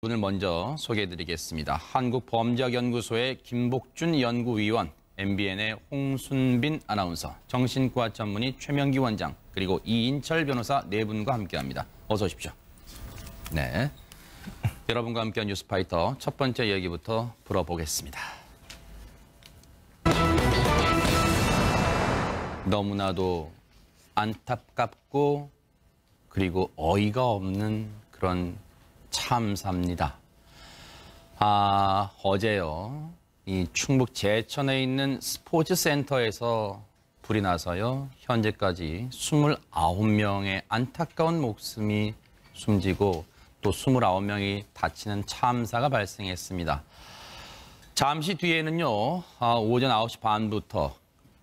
오늘 먼저 소개해드리겠습니다. 한국범죄학연구소의 김복준 연구위원, MBN의 홍순빈 아나운서, 정신과 전문의 최명기 원장, 그리고 이인철 변호사 네 분과 함께합니다. 어서 오십시오. 네, 여러분과 함께한 뉴스파이터 첫 번째 이야기부터 풀어보겠습니다. 너무나도 안타깝고 그리고 어이가 없는 그런 참사입니다. 어제요, 이 충북 제천에 있는 스포츠센터에서 불이 나서요, 현재까지 29명의 안타까운 목숨이 숨지고 또 29명이 다치는 참사가 발생했습니다. 잠시 뒤에는요, 오전 9시 반부터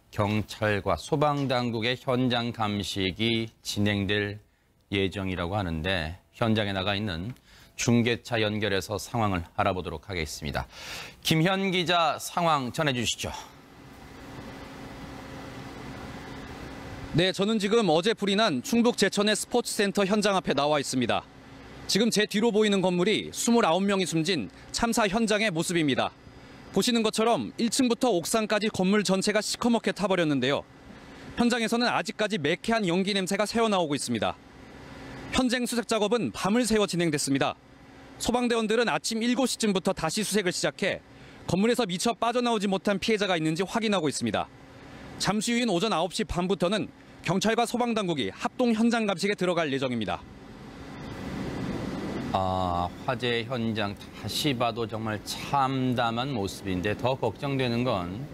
경찰과 소방당국의 현장 감식이 진행될 예정이라고 하는데, 현장에 나가 있는 중계차 연결해서 상황을 알아보도록 하겠습니다. 김현 기자, 상황 전해주시죠. 네, 저는 지금 어제 불이 난 충북 제천의 스포츠센터 현장 앞에 나와 있습니다. 지금 제 뒤로 보이는 건물이 29명이 숨진 참사 현장의 모습입니다. 보시는 것처럼 1층부터 옥상까지 건물 전체가 시커멓게 타버렸는데요. 현장에서는 아직까지 매캐한 연기 냄새가 새어나오고 있습니다. 현장 수색 작업은 밤을 새워 진행됐습니다. 소방대원들은 아침 7시쯤부터 다시 수색을 시작해 건물에서 미처 빠져나오지 못한 피해자가 있는지 확인하고 있습니다. 잠시 후인 오전 9시 반부터는 경찰과 소방당국이 합동 현장 감식에 들어갈 예정입니다. 화재 현장 다시 봐도 정말 참담한 모습인데, 더 걱정되는 건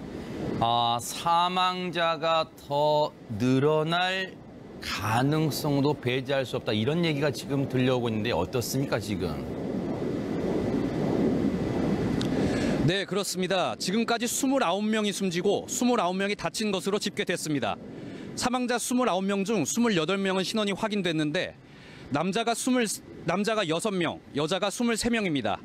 사망자가 더 늘어날 가능성도 배제할 수 없다, 이런 얘기가 지금 들려오고 있는데 어떻습니까, 지금? 네, 그렇습니다. 지금까지 29명이 숨지고 29명이 다친 것으로 집계됐습니다. 사망자 29명 중 28명은 신원이 확인됐는데 남자가 6명, 여자가 23명입니다.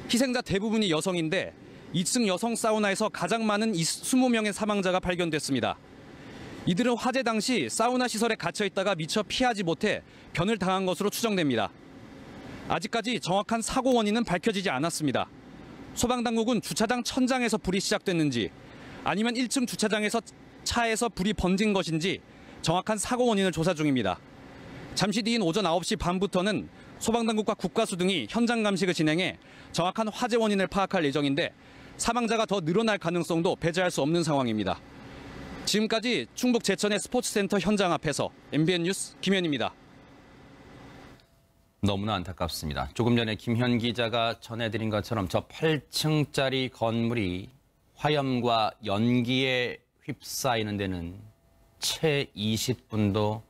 희생자 대부분이 여성인데 2층 여성 사우나에서 가장 많은 20명의 사망자가 발견됐습니다. 이들은 화재 당시 사우나 시설에 갇혀 있다가 미처 피하지 못해 변을 당한 것으로 추정됩니다. 아직까지 정확한 사고 원인은 밝혀지지 않았습니다. 소방당국은 주차장 천장에서 불이 시작됐는지 아니면 1층 주차장에서 차에서 불이 번진 것인지 정확한 사고 원인을 조사 중입니다. 잠시 뒤인 오전 9시 반부터는 소방당국과 국가수 등이 현장 감식을 진행해 정확한 화재 원인을 파악할 예정인데 사망자가 더 늘어날 가능성도 배제할 수 없는 상황입니다. 지금까지 충북 제천의 스포츠센터 현장 앞에서 MBN 뉴스 김현입니다. 너무나 안타깝습니다. 조금 전에 김현 기자가 전해드린 것처럼 저 8층짜리 건물이 화염과 연기에 휩싸이는 데는 채 20분도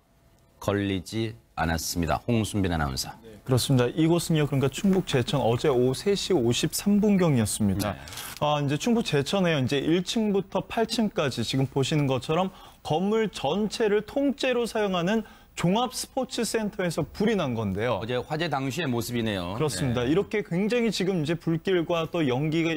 걸리지 않았습니다. 홍순빈 아나운서. 네, 그렇습니다. 이곳은요, 그러니까 충북 제천 어제 오후 3시 53분경이었습니다. 네. 이제 충북 제천에 이제 1층부터 8층까지 지금 보시는 것처럼 건물 전체를 통째로 사용하는 종합 스포츠 센터에서 불이 난 건데요. 어제 화재 당시의 모습이네요. 그렇습니다. 네. 이렇게 굉장히 지금 이제 불길과 또 연기에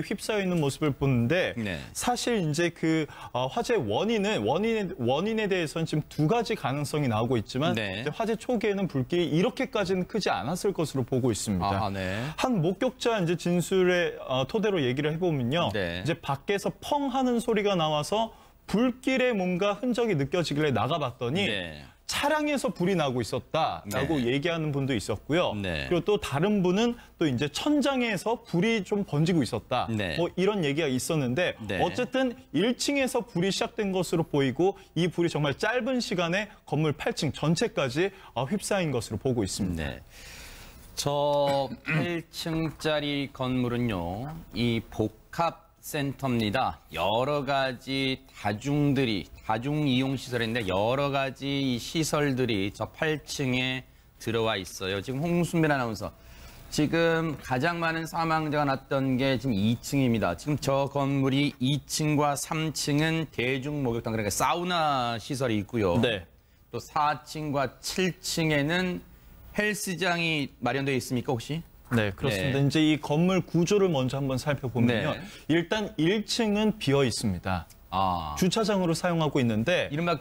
휩싸여 있는 모습을 보는데, 네. 사실 이제 그 화재 원인에 대해서는 지금 두 가지 가능성이 나오고 있지만, 네. 이제 화재 초기에는 불길이 이렇게까지는 크지 않았을 것으로 보고 있습니다. 네. 한 목격자 이제 진술에 토대로 얘기를 해보면요, 네. 이제 밖에서 펑 하는 소리가 나와서 불길에 뭔가 흔적이 느껴지길래 나가봤더니. 네. 차량에서 불이 나고 있었다라고 네. 얘기하는 분도 있었고요. 네. 그리고 또 다른 분은 또 이제 천장에서 불이 좀 번지고 있었다. 네. 뭐 이런 얘기가 있었는데, 네. 어쨌든 1층에서 불이 시작된 것으로 보이고 이 불이 정말 짧은 시간에 건물 8층 전체까지 휩싸인 것으로 보고 있습니다. 네. 저 8층짜리 건물은요, 이 복합센터입니다. 여러 가지 다중 이용 시설인데 여러 가지 이 시설들이 저 8층에 들어와 있어요. 지금 홍순빈 아나운서, 지금 가장 많은 사망자가 났던 게 지금 2층입니다. 지금 저 건물이 2층과 3층은 대중 목욕탕, 그러니까 사우나 시설이 있고요. 네. 또 4층과 7층에는 헬스장이 마련되어 있습니까, 혹시? 네, 그렇습니다. 네. 이제 이 건물 구조를 먼저 한번 살펴보면요. 네. 일단 1층은 비어 있습니다. 주차장으로 사용하고 있는데, 이른바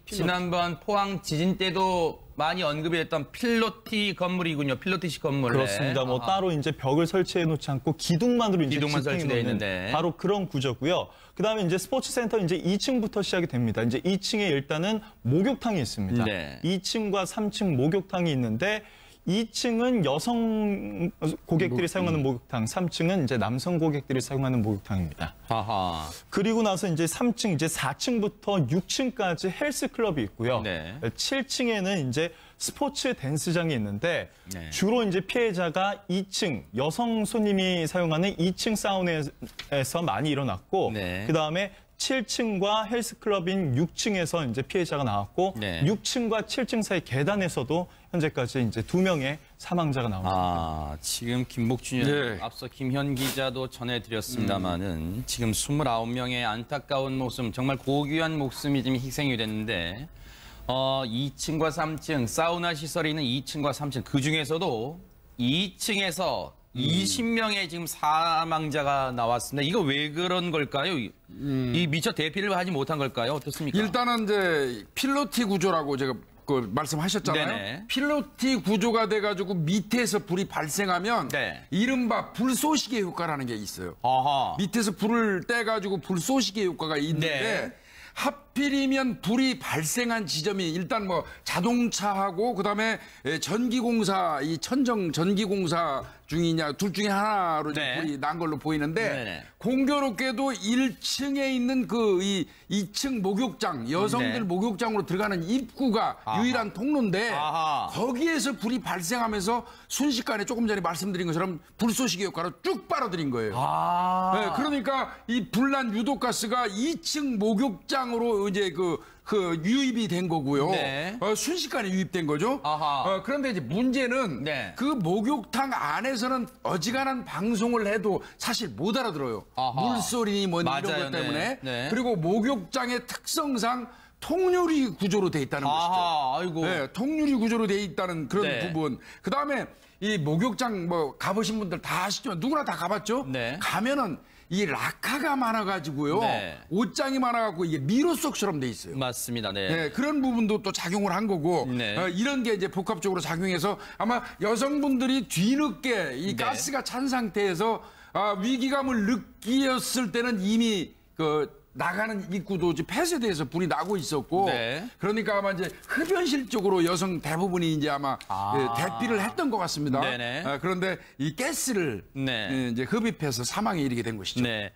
지난번 포항 지진 때도 많이 언급이 됐던 필로티 건물이군요. 필로티식 건물. 그렇습니다. 뭐 따로 이제 벽을 설치해 놓지 않고 기둥만으로 이제 기둥만 지탱해 설치되어 놓는 있는데. 바로 그런 구조고요. 그다음에 이제 스포츠 센터 이제 2층부터 시작이 됩니다. 이제 2층에 일단은 목욕탕이 있습니다. 네. 2층과 3층 목욕탕이 있는데 2층은 여성 고객들이 사용하는 목욕탕, 3층은 이제 남성 고객들이 사용하는 목욕탕입니다. 아하. 그리고 나서 이제 3층, 이제 4층부터 6층까지 헬스클럽이 있고요. 네. 7층에는 이제 스포츠 댄스장이 있는데 네. 주로 이제 피해자가 2층 여성 손님이 사용하는 2층 사우나에서 많이 일어났고 네. 그다음에 7층과 헬스클럽인 6층에서 이제 피해자가 나왔고 네. 6층과 7층 사이 계단에서도 현재까지 이제 2명의 사망자가 나옵니다. 아, 지금 김복준 의원, 네. 앞서 김현 기자도 전해드렸습니다만은 지금 29명의 안타까운 목숨, 정말 고귀한 목숨이 지금 희생이 됐는데 2층과 3층, 사우나 시설이 있는 2층과 3층, 그중에서도 2층에서 20명의 지금 사망자가 나왔습니다. 이거 왜 그런 걸까요? 이 미처 대피를 하지 못한 걸까요? 어떻습니까? 일단은 이제 필로티 구조라고 제가 그 말씀하셨잖아요. 네네. 필로티 구조가 돼가지고 밑에서 불이 발생하면 네. 이른바 불쏘시개 효과라는 게 있어요. 아하. 밑에서 불을 떼가지고 불쏘시개 효과가 있는데 네. 하필이면 불이 발생한 지점이 일단 뭐 자동차하고 그다음에 전기공사 이 천정 전기공사 중이냐 둘 중에 하나로 네. 불이 난 걸로 보이는데 네네. 공교롭게도 1층에 있는 그 이 2층 목욕장 여성들 네. 목욕장으로 들어가는 입구가 아하. 유일한 통로인데 아하. 거기에서 불이 발생하면서 순식간에 조금 전에 말씀드린 것처럼 불쏘시개 효과로 쭉 빨아들인 거예요. 아. 네, 그러니까 이 불난 유독가스가 2층 목욕장으로 이제 그 유입이 된 거고요. 네. 순식간에 유입된 거죠. 아하. 그런데 이제 문제는 네. 그 목욕탕 안에서는 어지간한 방송을 해도 사실 못 알아들어요. 아하. 물소리니 뭐 이런 맞아요. 것 때문에. 네. 네. 그리고 목욕장의 특성상 통유리 구조로 돼 있다는 것이죠. 아하, 아이고. 네, 통유리 구조로 돼 있다는 그런 네. 부분. 그다음에 이 목욕장 뭐 가보신 분들 다 아시죠? 누구나 다 가봤죠? 네. 가면은 이 락카가 많아가지고요. 네. 옷장이 많아갖고 이게 미로 속처럼 돼 있어요. 맞습니다. 네. 네, 그런 부분도 또 작용을 한 거고 네. 이런 게 이제 복합적으로 작용해서 아마 여성분들이 뒤늦게 이 네. 가스가 찬 상태에서 위기감을 느끼었을 때는 이미 나가는 입구도 이제 폐쇄돼서 불이 나고 있었고 네. 그러니까 아마 이제 흡연실 쪽으로 여성 대부분이 이제 아마 대피를 했던 것 같습니다. 네네. 그런데 이 가스를 네. 이제 흡입해서 사망에 이르게 된 것이죠. 네.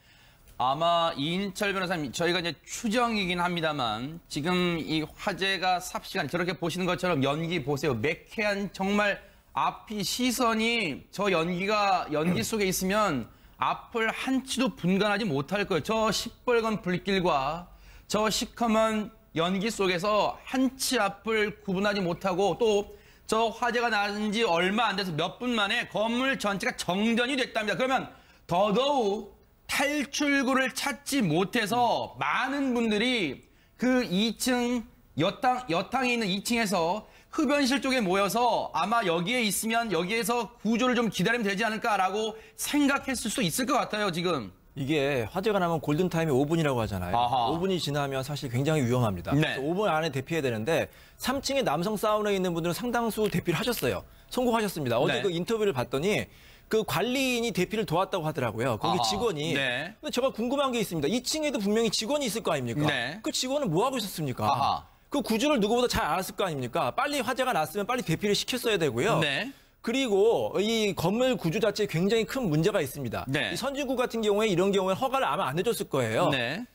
아마 이인철 변호사님, 저희가 이제 추정이긴 합니다만 지금 이 화재가 삽시간 저렇게 보시는 것처럼 연기 보세요. 매캐한 정말 앞이 시선이 저 연기 속에 있으면 앞을 한치도 분간하지 못할 거예요. 저 시뻘건 불길과 저 시커먼 연기 속에서 한치 앞을 구분하지 못하고 또 저 화재가 난 지 얼마 안 돼서 몇 분 만에 건물 전체가 정전이 됐답니다. 그러면 더더욱 탈출구를 찾지 못해서 많은 분들이 그 2층 여탕에 있는 2층에서 흡연실 쪽에 모여서 아마 여기에 있으면 여기에서 구조를 좀 기다리면 되지 않을까라고 생각했을 수 있을 것 같아요, 지금. 이게 화재가 나면 골든타임이 5분이라고 하잖아요. 아하. 5분이 지나면 사실 굉장히 위험합니다. 네. 그래서 5분 안에 대피해야 되는데 3층에 남성 사우나에 있는 분들은 상당수 대피를 하셨어요. 성공하셨습니다. 어제 네. 그 인터뷰를 봤더니 그 관리인이 대피를 도왔다고 하더라고요. 거기 아하. 직원이. 네. 근데 제가 궁금한 게 있습니다. 2층에도 분명히 직원이 있을 거 아닙니까? 네. 그 직원은 뭐 하고 있었습니까? 아하. 그 구조를 누구보다 잘 알았을 거 아닙니까? 빨리 화재가 났으면 빨리 대피를 시켰어야 되고요. 네. 그리고 이 건물 구조 자체에 굉장히 큰 문제가 있습니다. 네. 이 선진국 같은 경우에 이런 경우에 허가를 아마 안 해줬을 거예요. 네.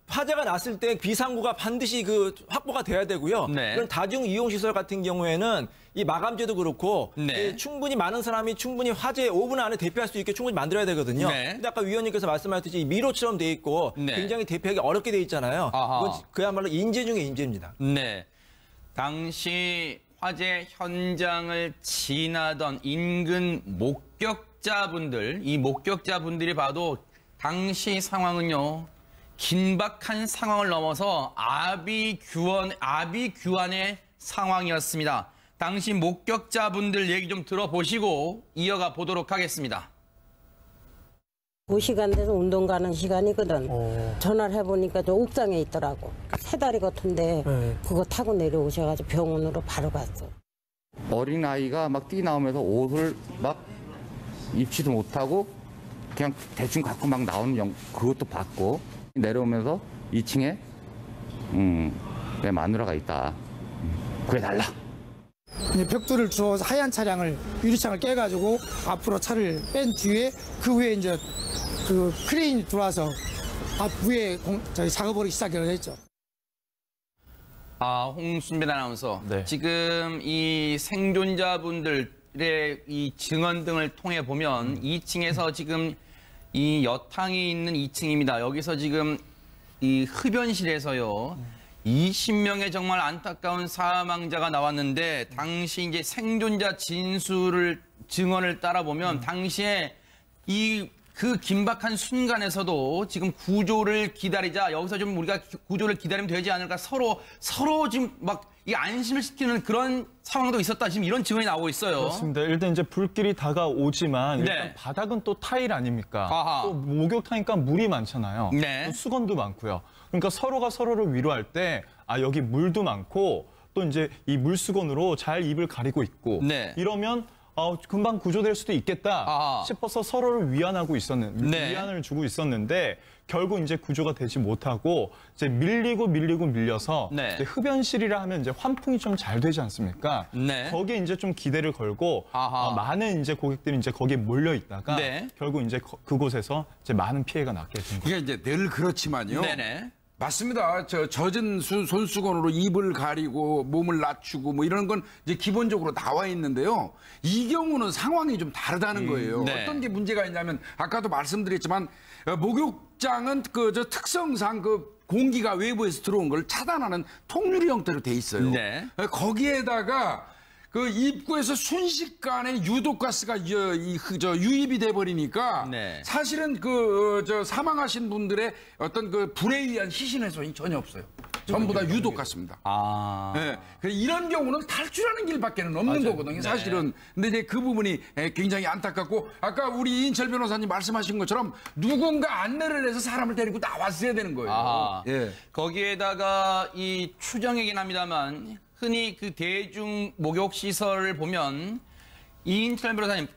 화재가 났을 때 비상구가 반드시 확보가 돼야 되고요. 네. 그런 다중 이용 시설 같은 경우에는 이 마감재도 그렇고 네. 충분히 많은 사람이 충분히 화재 5분 안에 대피할 수 있게 충분히 만들어야 되거든요. 네. 근데 아까 위원님께서 말씀하셨듯이 미로처럼 돼 있고 네. 굉장히 대피하기 어렵게 돼 있잖아요. 아하. 그건 그야말로 인재 중에 인재입니다. 네. 당시 화재 현장을 지나던 인근 목격자분들, 이 목격자분들이 봐도 당시 상황은요, 긴박한 상황을 넘어서 아비규환의 상황이었습니다. 당시 목격자분들 얘기 좀 들어보시고 이어가 보도록 하겠습니다. 2시간 돼서 운동 가는 시간이거든. 전화를 해보니까 저 옥상에 있더라고. 세 다리 같은데 그거 타고 내려오셔가지고 병원으로 바로 갔어. 어린아이가 막 뛰어나오면서 옷을 막 입지도 못하고 그냥 대충 갖고 막 나오는 그것도 봤고, 내려오면서 2층에 내 마누라가 있다. 구해달라. 벽돌을 주워서 하얀 차량을 유리창을 깨가지고 앞으로 차를 뺀 뒤에 그 후에 이제 그 크레인이 들어와서 앞 위에 작업을 시작을 했죠. 홍순빈 아나운서. 네. 지금 이 생존자분들의 이 증언 등을 통해 보면 2층에서 지금 이 여탕이 있는 2층입니다. 여기서 지금 이 흡연실에서요. 20명의 정말 안타까운 사망자가 나왔는데 당시 이제 생존자 증언을 따라 보면 당시에 그 긴박한 순간에서도 지금 구조를 기다리자, 여기서 좀 우리가 구조를 기다리면 되지 않을까, 서로 지금 막 이 안심을 시키는 그런 상황도 있었다. 지금 이런 증언이 나오고 있어요. 그렇습니다. 일단 이제 불길이 다가오지만 네. 일단 바닥은 또 타일 아닙니까? 아하. 또 목욕탕이니까 물이 많잖아요. 네. 또 수건도 많고요. 그러니까 서로가 서로를 위로할 때 여기 물도 많고 또 이제 이 물수건으로 잘 입을 가리고 있고 네. 이러면 금방 구조될 수도 있겠다 아하. 싶어서 서로를 위안을 주고 있었는데 결국 이제 구조가 되지 못하고 이제 밀려서 네. 이제 흡연실이라 하면 이제 환풍이 좀 잘 되지 않습니까? 네. 거기에 이제 좀 기대를 걸고 많은 이제 고객들이 이제 거기에 몰려 있다가 네. 결국 이제 그곳에서 이제 많은 피해가 났게 된 거죠. 이게 이제 늘 그렇지만요. 네네. 맞습니다. 젖은 손수건으로 입을 가리고 몸을 낮추고 뭐 이런 건 이제 기본적으로 나와 있는데요. 이 경우는 상황이 좀 다르다는 거예요. 네. 어떤 게 문제가 있냐면 아까도 말씀드렸지만 목욕장은 저 특성상 그 공기가 외부에서 들어온 걸 차단하는 통유리 형태로 돼 있어요. 네. 거기에다가 그 입구에서 순식간에 유독가스가 유입이 돼 버리니까 네. 사실은 사망하신 분들의 어떤 그 불에 의한 희신 훼손이 전혀 없어요. 전부 다 유독가스입니다. 네. 이런 경우는 탈출하는 길밖에는 없는 거거든요. 사실은. 근데 이제 그 부분이 굉장히 안타깝고 아까 우리 이인철 변호사님 말씀하신 것처럼 누군가 안내를 해서 사람을 데리고 나왔어야 되는 거예요. 예. 거기에다가 이 추정이긴 합니다만 흔히 그 대중 목욕 시설을 보면 이인철 변호사님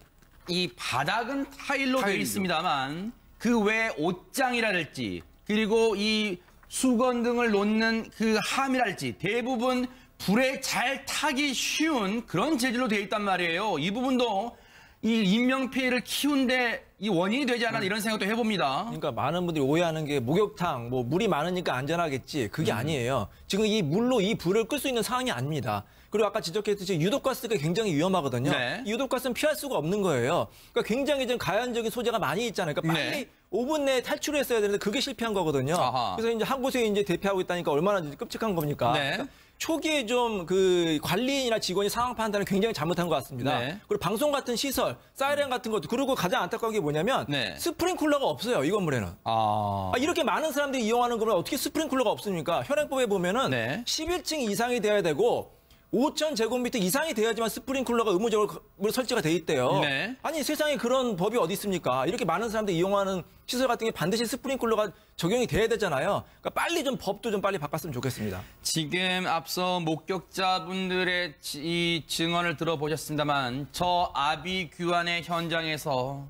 이 바닥은 타일로 되어 있습니다만 그 외 옷장이랄지 그리고 이 수건 등을 놓는 그 함이랄지 대부분 불에 잘 타기 쉬운 그런 재질로 되어 있단 말이에요. 이 부분도 이 인명피해를 키운데 이 원인이 되지 않았나 이런 생각도 해봅니다. 그러니까 많은 분들이 오해하는 게 목욕탕, 물이 많으니까 안전하겠지. 그게 아니에요. 지금 이 물로 이 불을 끌 수 있는 상황이 아닙니다. 그리고 아까 지적했듯이 유독가스가 굉장히 위험하거든요. 네. 이 유독가스는 피할 수가 없는 거예요. 그러니까 굉장히 좀 가연적인 소재가 많이 있잖아요. 그러니까 빨리 네. 5분 내에 탈출했어야 되는데 그게 실패한 거거든요. 아하. 그래서 이제 한 곳에 이제 대피하고 있다니까 얼마나 끔찍한 겁니까? 네. 그러니까 초기에 좀 그 관리인이나 직원이 상황 판단을 굉장히 잘못한 것 같습니다. 네. 그리고 방송 같은 시설, 사이렌 같은 것도 그리고 가장 안타까운 게 뭐냐면 네. 스프링쿨러가 없어요. 이 건물에는. 이렇게 많은 사람들이 이용하는 건물 어떻게 스프링쿨러가 없습니까? 현행법에 보면은 네. 11층 이상이 돼야 되고 5,000제곱미터 이상이 돼야지만 스프링쿨러가 의무적으로 설치가 돼 있대요. 네. 아니 세상에 그런 법이 어디 있습니까? 이렇게 많은 사람들이 이용하는 시설 같은 게 반드시 스프링쿨러가 적용이 돼야 되잖아요. 그러니까 빨리 좀 법도 좀 빨리 바꿨으면 좋겠습니다. 지금 앞서 목격자분들의 이 증언을 들어보셨습니다만 저 아비규환의 현장에서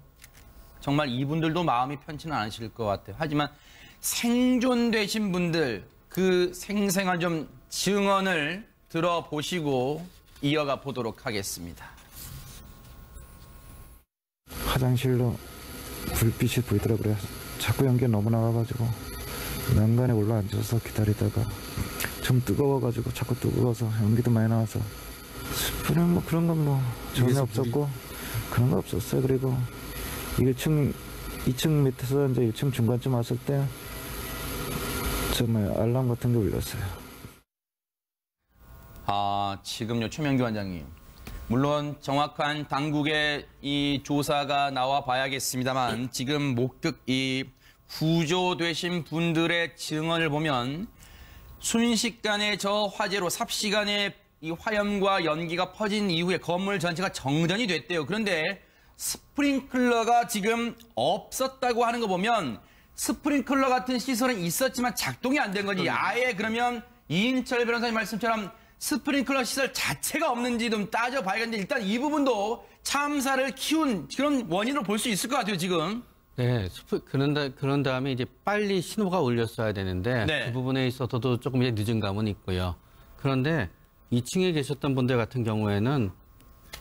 정말 이분들도 마음이 편치는 않으실 것 같아요. 하지만 생존되신 분들 그 생생한 좀 증언을 들어보시고 이어가 보도록 하겠습니다. 화장실로 불빛이 보이더라고요. 자꾸 연기가 너무 나와가지고 난간에 올라앉아서 기다리다가 좀 뜨거워가지고 자꾸 뜨거워서 연기도 많이 나와서 스프는 뭐 그런 건 뭐 전혀 없었고 그런 거 없었어요. 그리고 2층 밑에서 이제 1층 중간쯤 왔을 때 정말 알람 같은 게 울렸어요. 지금요, 최명규 원장님. 물론 정확한 당국의 이 조사가 나와 봐야겠습니다만 지금 구조되신 분들의 증언을 보면 순식간에 저 화재로 삽시간에 이 화염과 연기가 퍼진 이후에 건물 전체가 정전이 됐대요. 그런데 스프링클러가 지금 없었다고 하는 거 보면 스프링클러 같은 시설은 있었지만 작동이 안 된 거지. 아예 그러면 이인철 변호사님 말씀처럼 스프링클러 시설 자체가 없는지 좀 따져봐야겠는데 일단 이 부분도 참사를 키운 그런 원인으로 볼 수 있을 것 같아요, 지금. 네, 그런 다음에 이제 빨리 신호가 울렸어야 되는데 네. 그 부분에 있어서도 조금 이제 늦은 감은 있고요. 그런데 2층에 계셨던 분들 같은 경우에는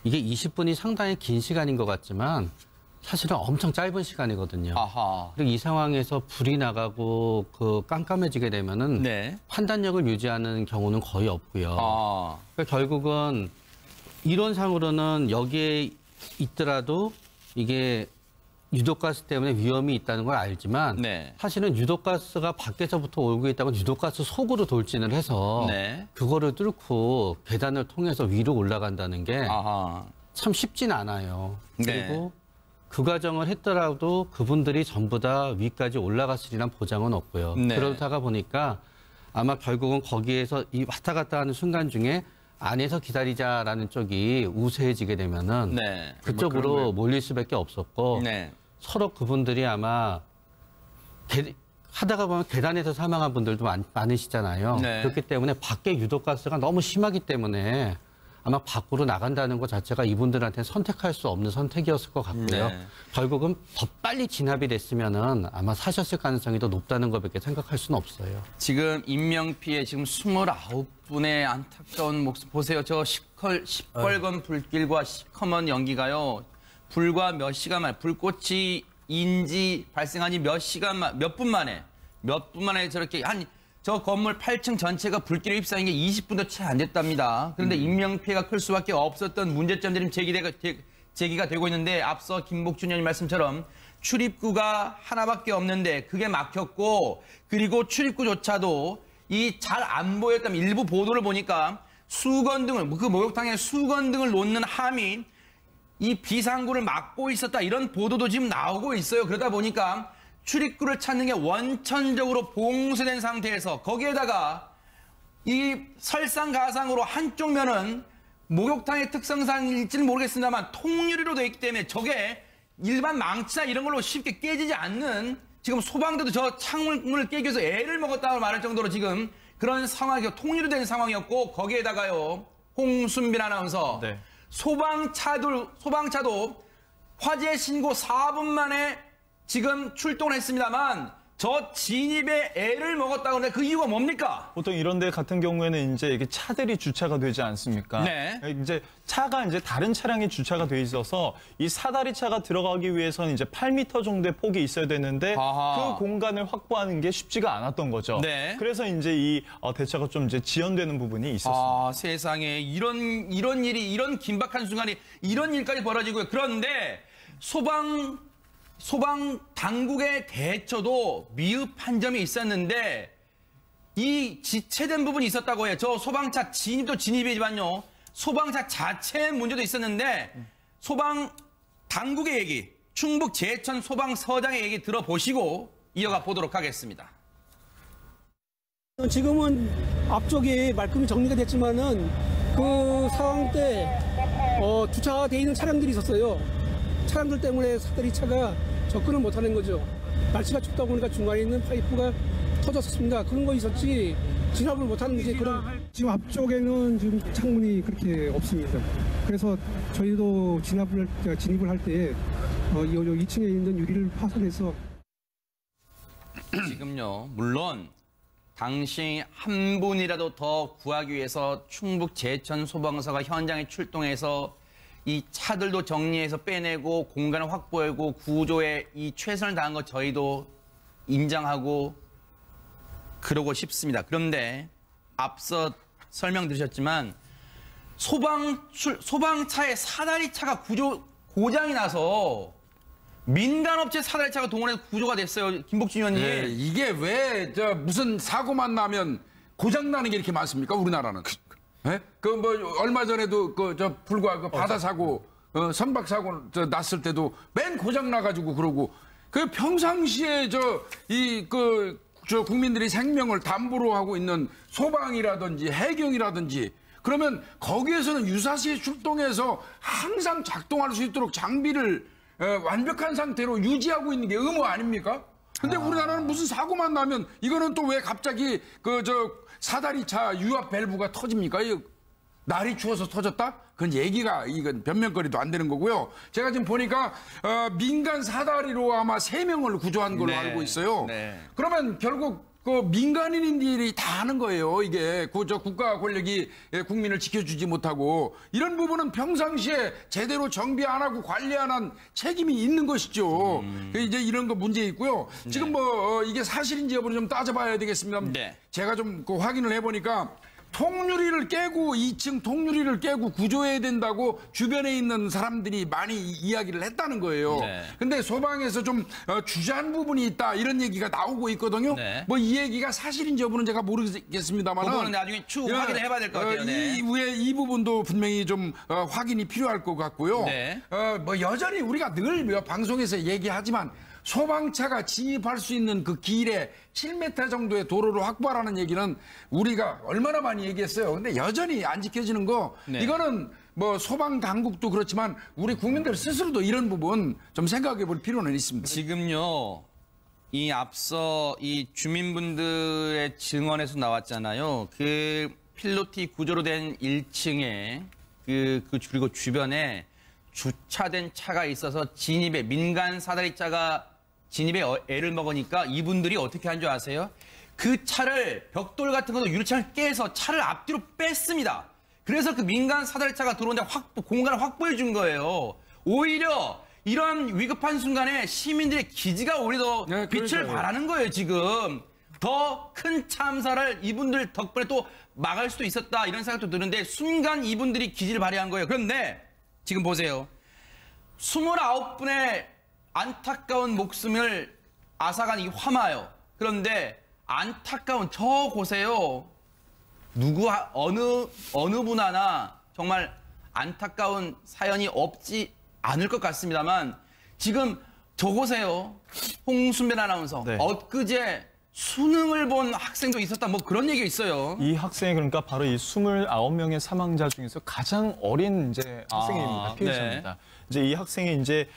이게 20분이 상당히 긴 시간인 것 같지만 사실은 엄청 짧은 시간이거든요. 아하. 그리고 이 상황에서 불이 나가고 깜깜해지게 되면은 네. 판단력을 유지하는 경우는 거의 없고요. 아. 그러니까 결국은 이론상으로는 여기에 있더라도 이게 유독가스 때문에 위험이 있다는 걸 알지만 네. 사실은 유독가스가 밖에서부터 오고 있다고 유독가스 속으로 돌진을 해서 네. 그거를 뚫고 계단을 통해서 위로 올라간다는 게 참 아하. 쉽진 않아요. 네. 그리고 그 과정을 했더라도 그분들이 전부 다 위까지 올라갔으리란 보장은 없고요. 네. 그러다가 보니까 아마 결국은 거기에서 이 왔다 갔다 하는 순간 중에 안에서 기다리자라는 쪽이 우세해지게 되면은 네. 그쪽으로 몰릴 수밖에 없었고 네. 서로 그분들이 아마 하다가 보면 계단에서 사망한 분들도 많으시잖아요. 네. 그렇기 때문에 밖에 유독가스가 너무 심하기 때문에 아마 밖으로 나간다는 것 자체가 이분들한테는 선택할 수 없는 선택이었을 것 같고요. 네. 결국은 더 빨리 진압이 됐으면은 아마 사셨을 가능성이 더 높다는 것밖에 생각할 수는 없어요. 지금 인명피해 지금 29분의 안타까운 목숨 보세요. 저 시뻘건 불길과 시커먼 연기가요. 불과 몇 시간 만에 불꽃이 발생한 지 몇 분 만에 저렇게 저 건물 8층 전체가 불길에 휩싸인 게 20분도 채 안 됐답니다. 그런데 인명피해가 클 수밖에 없었던 문제점들이 제기가 되고 있는데 앞서 김복준 의원님 말씀처럼 출입구가 하나밖에 없는데 그게 막혔고 그리고 출입구조차도 이 잘 안 보였다면 일부 보도를 보니까 수건등을 그 목욕탕에 수건등을 놓는 함이 이 비상구를 막고 있었다 이런 보도도 지금 나오고 있어요. 그러다 보니까 출입구를 찾는 게 원천적으로 봉쇄된 상태에서 거기에다가 이 설상가상으로 한쪽 면은 목욕탕의 특성상일지는 모르겠습니다만 통유리로 되어 있기 때문에 저게 일반 망치나 이런 걸로 쉽게 깨지지 않는 지금 소방대도 저 창문을 깨기 위해서 애를 먹었다고 말할 정도로 지금 그런 상황이 통유리 된 상황이었고 거기에다가요 홍순빈 아나운서 네. 소방차도 화재 신고 4분 만에 지금 출동을 했습니다만 저 진입에 애를 먹었다고 하는데 그 이유가 뭡니까? 보통 이런 데 같은 경우에는 이제 이게 차들이 주차가 되지 않습니까? 네. 이제 차가 이제 다른 차량이 주차가 돼 있어서 이 사다리 차가 들어가기 위해서는 이제 8m 정도의 폭이 있어야 되는데 아하. 그 공간을 확보하는 게 쉽지가 않았던 거죠. 네. 그래서 이제 이 대처가 좀 이제 지연되는 부분이 있었습니다. 아, 세상에 이런 일이 이런 긴박한 순간이 이런 일까지 벌어지고요. 그런데 소방 당국의 대처도 미흡한 점이 있었는데 이 지체된 부분이 있었다고 해요. 저 소방차 진입도 진입이지만요. 소방차 자체의 문제도 있었는데 소방 당국의 얘기, 충북 제천 소방서장의 얘기 들어보시고 이어가 보도록 하겠습니다. 지금은 앞쪽이 말끔히 정리가 됐지만은 그 상황 때 주차가 돼 있는 차량들이 있었어요. 차량들 때문에 사다리 차가 접근을 못하는 거죠. 날씨가 춥다 보니까 중간에 있는 파이프가 터졌습니다. 그런 거 있었지 진압을 못하는 이제 그런. 지금 앞쪽에는 지금 창문이 그렇게 없습니다. 그래서 저희도 진입을 할 때 2층에 있는 유리를 파손해서. 지금요, 물론 당시 한 분이라도 더 구하기 위해서 충북 제천 소방서가 현장에 출동해서 이 차들도 정리해서 빼내고 공간을 확보하고 구조에 이 최선을 다한 거 저희도 인정하고 그러고 싶습니다. 그런데 앞서 설명드렸지만 소방차의 사다리차가 고장이 나서 민간업체 사다리차가 동원해서 구조가 됐어요. 김복준 의원님. 네, 이게 왜 무슨 사고만 나면 고장 나는 게 이렇게 많습니까? 우리나라는. 네? 얼마 전에도 불과 바다 사고, 선박 사고 났을 때도 맨 고장 나가지고 그러고 평상시에 국민들이 생명을 담보로 하고 있는 소방이라든지 해경이라든지 그러면 거기에서는 유사시에 출동해서 항상 작동할 수 있도록 장비를 완벽한 상태로 유지하고 있는 게 의무 아닙니까? 근데 우리나라는 무슨 사고만 나면 이거는 또 왜 갑자기 사다리차 유압 밸브가 터집니까? 날이 추워서 터졌다? 그건 이건 변명거리도 안 되는 거고요. 제가 지금 보니까 민간 사다리로 아마 3명을 구조한 걸로 알고 있어요. 그러면 결국 그 민간인들이 다 하는 거예요. 이게 국가 권력이 국민을 지켜주지 못하고 이런 부분은 평상시에 제대로 정비 안 하고 관리 안 한 책임이 있는 것이죠. 이제 이런 거 문제 있고요. 지금 이게 사실인지 여부는 좀 따져봐야 되겠습니다. 제가 좀 확인을 해보니까 통유리를 깨고 2층 통유리를 깨고 구조해야 된다고 주변에 있는 사람들이 많이 이야기를 했다는 거예요. 근데 소방에서 좀 주저한 부분이 있다 이런 얘기가 나오고 있거든요. 뭐 이 얘기가 사실인지 여부는 제가 모르겠습니다만 그거는 나중에 추후 확인을 해봐야 될 것 같아요. 이 부분도 분명히 좀 확인이 필요할 것 같고요. 뭐 여전히 우리가 늘 방송에서 얘기하지만 소방차가 진입할 수 있는 그 길에 7m 정도의 도로를 확보하라는 얘기는 우리가 얼마나 많이 얘기했어요. 근데 여전히 안 지켜지는 거 이거는 뭐 소방 당국도 그렇지만 우리 국민들 스스로도 이런 부분 좀 생각해 볼 필요는 있습니다. 지금요. 이 앞서 이 주민분들의 증언에서 나왔잖아요. 그 필로티 구조로 된 1층에 그리고 주변에 주차된 차가 있어서 진입에 민간 사다리차가 진입에 애를 먹으니까 이분들이 어떻게 한 줄 아세요? 그 차를 벽돌 같은 것도 유리창을 깨서 차를 앞뒤로 뺐습니다. 그래서 그 민간 사다리차가 들어오는데 공간을 확보해 준 거예요. 오히려 이런 위급한 순간에 시민들의 기지가 오히려 더 빛을 발하는 거예요, 지금. 더 큰 참사를 이분들 덕분에 또 막을 수도 있었다 이런 생각도 드는데 순간 이분들이 기지를 발휘한 거예요. 그런데 지금 보세요. 29분의 안타까운 목숨을 앗아간 이 화마요. 그런데 안타까운 저 곳에요. 어느 분 하나 정말 안타까운 사연이 없지 않을 것 같습니다만 지금 저곳에요. 홍순변 아나운서 엊그제 수능을 본 학생도 있었다. 뭐 그런 얘기가 있어요. 이 학생이 그러니까 바로 이 29명의 사망자 중에서 가장 어린 학생입니다. 피해자입니다. 이제 이 학생이 이제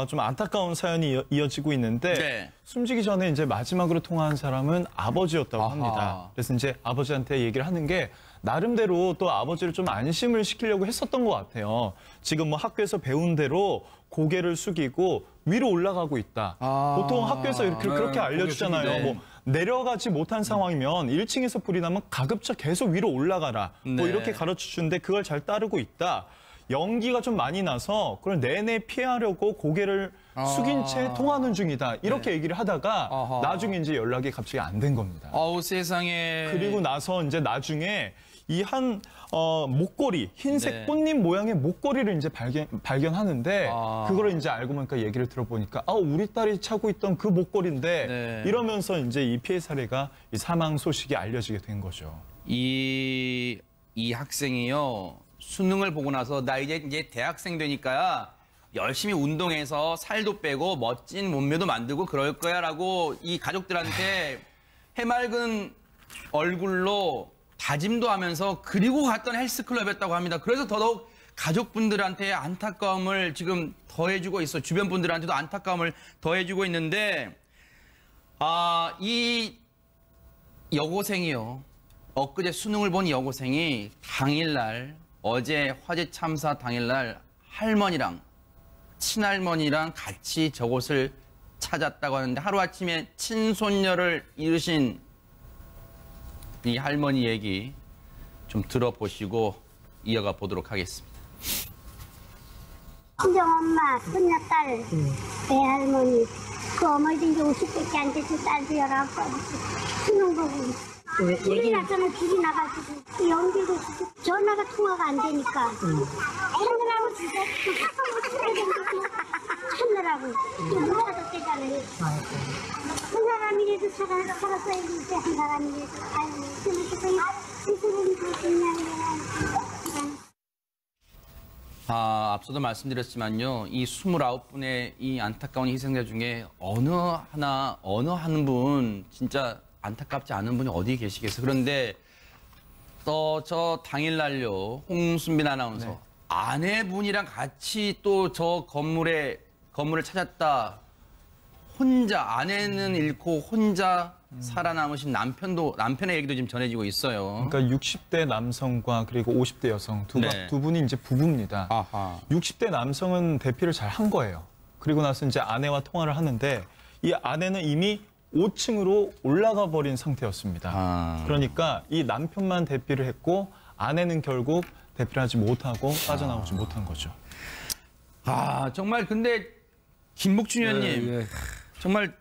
좀 안타까운 사연이 이어지고 있는데 숨지기 전에 이제 마지막으로 통화한 사람은 아버지였다고 합니다. 그래서 이제 아버지한테 얘기를 하는 게 나름대로 또 아버지를 좀 안심을 시키려고 했었던 것 같아요. 지금 뭐 학교에서 배운 대로 고개를 숙이고 위로 올라가고 있다. 보통 학교에서 이렇게 그렇게 알려주잖아요. 뭐 내려가지 못한 상황이면 1층에서 불이 나면 가급적 계속 위로 올라가라. 뭐 이렇게 가르쳐주는데 그걸 잘 따르고 있다. 연기가 좀 많이 나서 그걸 내내 피하려고 고개를 숙인 채 통화하는 중이다. 이렇게 얘기를 하다가 나중에 이제 연락이 갑자기 안 된 겁니다. 아우 세상에. 그리고 나서 이제 나중에 이 한 목걸이, 흰색 꽃잎 모양의 목걸이를 이제 발견하는데 그거를 이제 알고 보니까 얘기를 들어보니까 우리 딸이 차고 있던 그 목걸이인데 이러면서 이제 이 피해 사례가 이 사망 소식이 알려지게 된 거죠. 이 학생이요. 수능을 보고 나서 나 이제 대학생 되니까 열심히 운동해서 살도 빼고 멋진 몸매도 만들고 그럴 거야라고 이 가족들한테 해맑은 얼굴로 다짐도 하면서 그리고 갔던 헬스클럽이었다고 합니다. 그래서 더더욱 가족분들한테 안타까움을 지금 더해주고 있어. 주변 분들한테도 안타까움을 더해주고 있는데 이 여고생이요. 엊그제 수능을 본 여고생이 당일날 어제 화재 참사 당일날 할머니랑 친할머니랑 같이 저곳을 찾았다고 하는데 하루아침에 친손녀를 잃으신 이 할머니 얘기 좀 들어보시고 이어가 보도록 하겠습니다. 친정 엄마, 손녀딸, 외할머니, 그 어머니도 이제 50밖에 안 돼서 딸도 19살 수능 보고 불이 났잖아. 불이 나가지고 연기도 전화가 통화가 안 되니까 찾느라고 진짜 찾느라고 못 찾았대잖아요. 한 사람이라도 살았어야지 이제 한 사람이라도 아이고 세상에 스스로는 그냥 앞서도 말씀드렸지만요. 이 29분의 이 안타까운 희생자 중에 어느 한 분 진짜 안타깝지 않은 분이 어디 계시겠어요. 그런데 저 당일날요. 홍순빈 아나운서 아내분이랑 같이 또 저 건물을 찾았다. 혼자 아내는 잃고 혼자 살아남으신 남편의 얘기도 지금 전해지고 있어요. 그러니까 60대 남성과 그리고 50대 여성 두 분이 이제 부부입니다. 아하. 60대 남성은 대피를 잘 한 거예요. 그리고 나서 이제 아내와 통화를 하는데 이 아내는 이미 5층으로 올라가 버린 상태였습니다. 그러니까 이 남편만 대피를 했고 아내는 결국 대피를 하지 못하고 빠져나오지 못한 거죠. 정말 근데 김복준 의원님 정말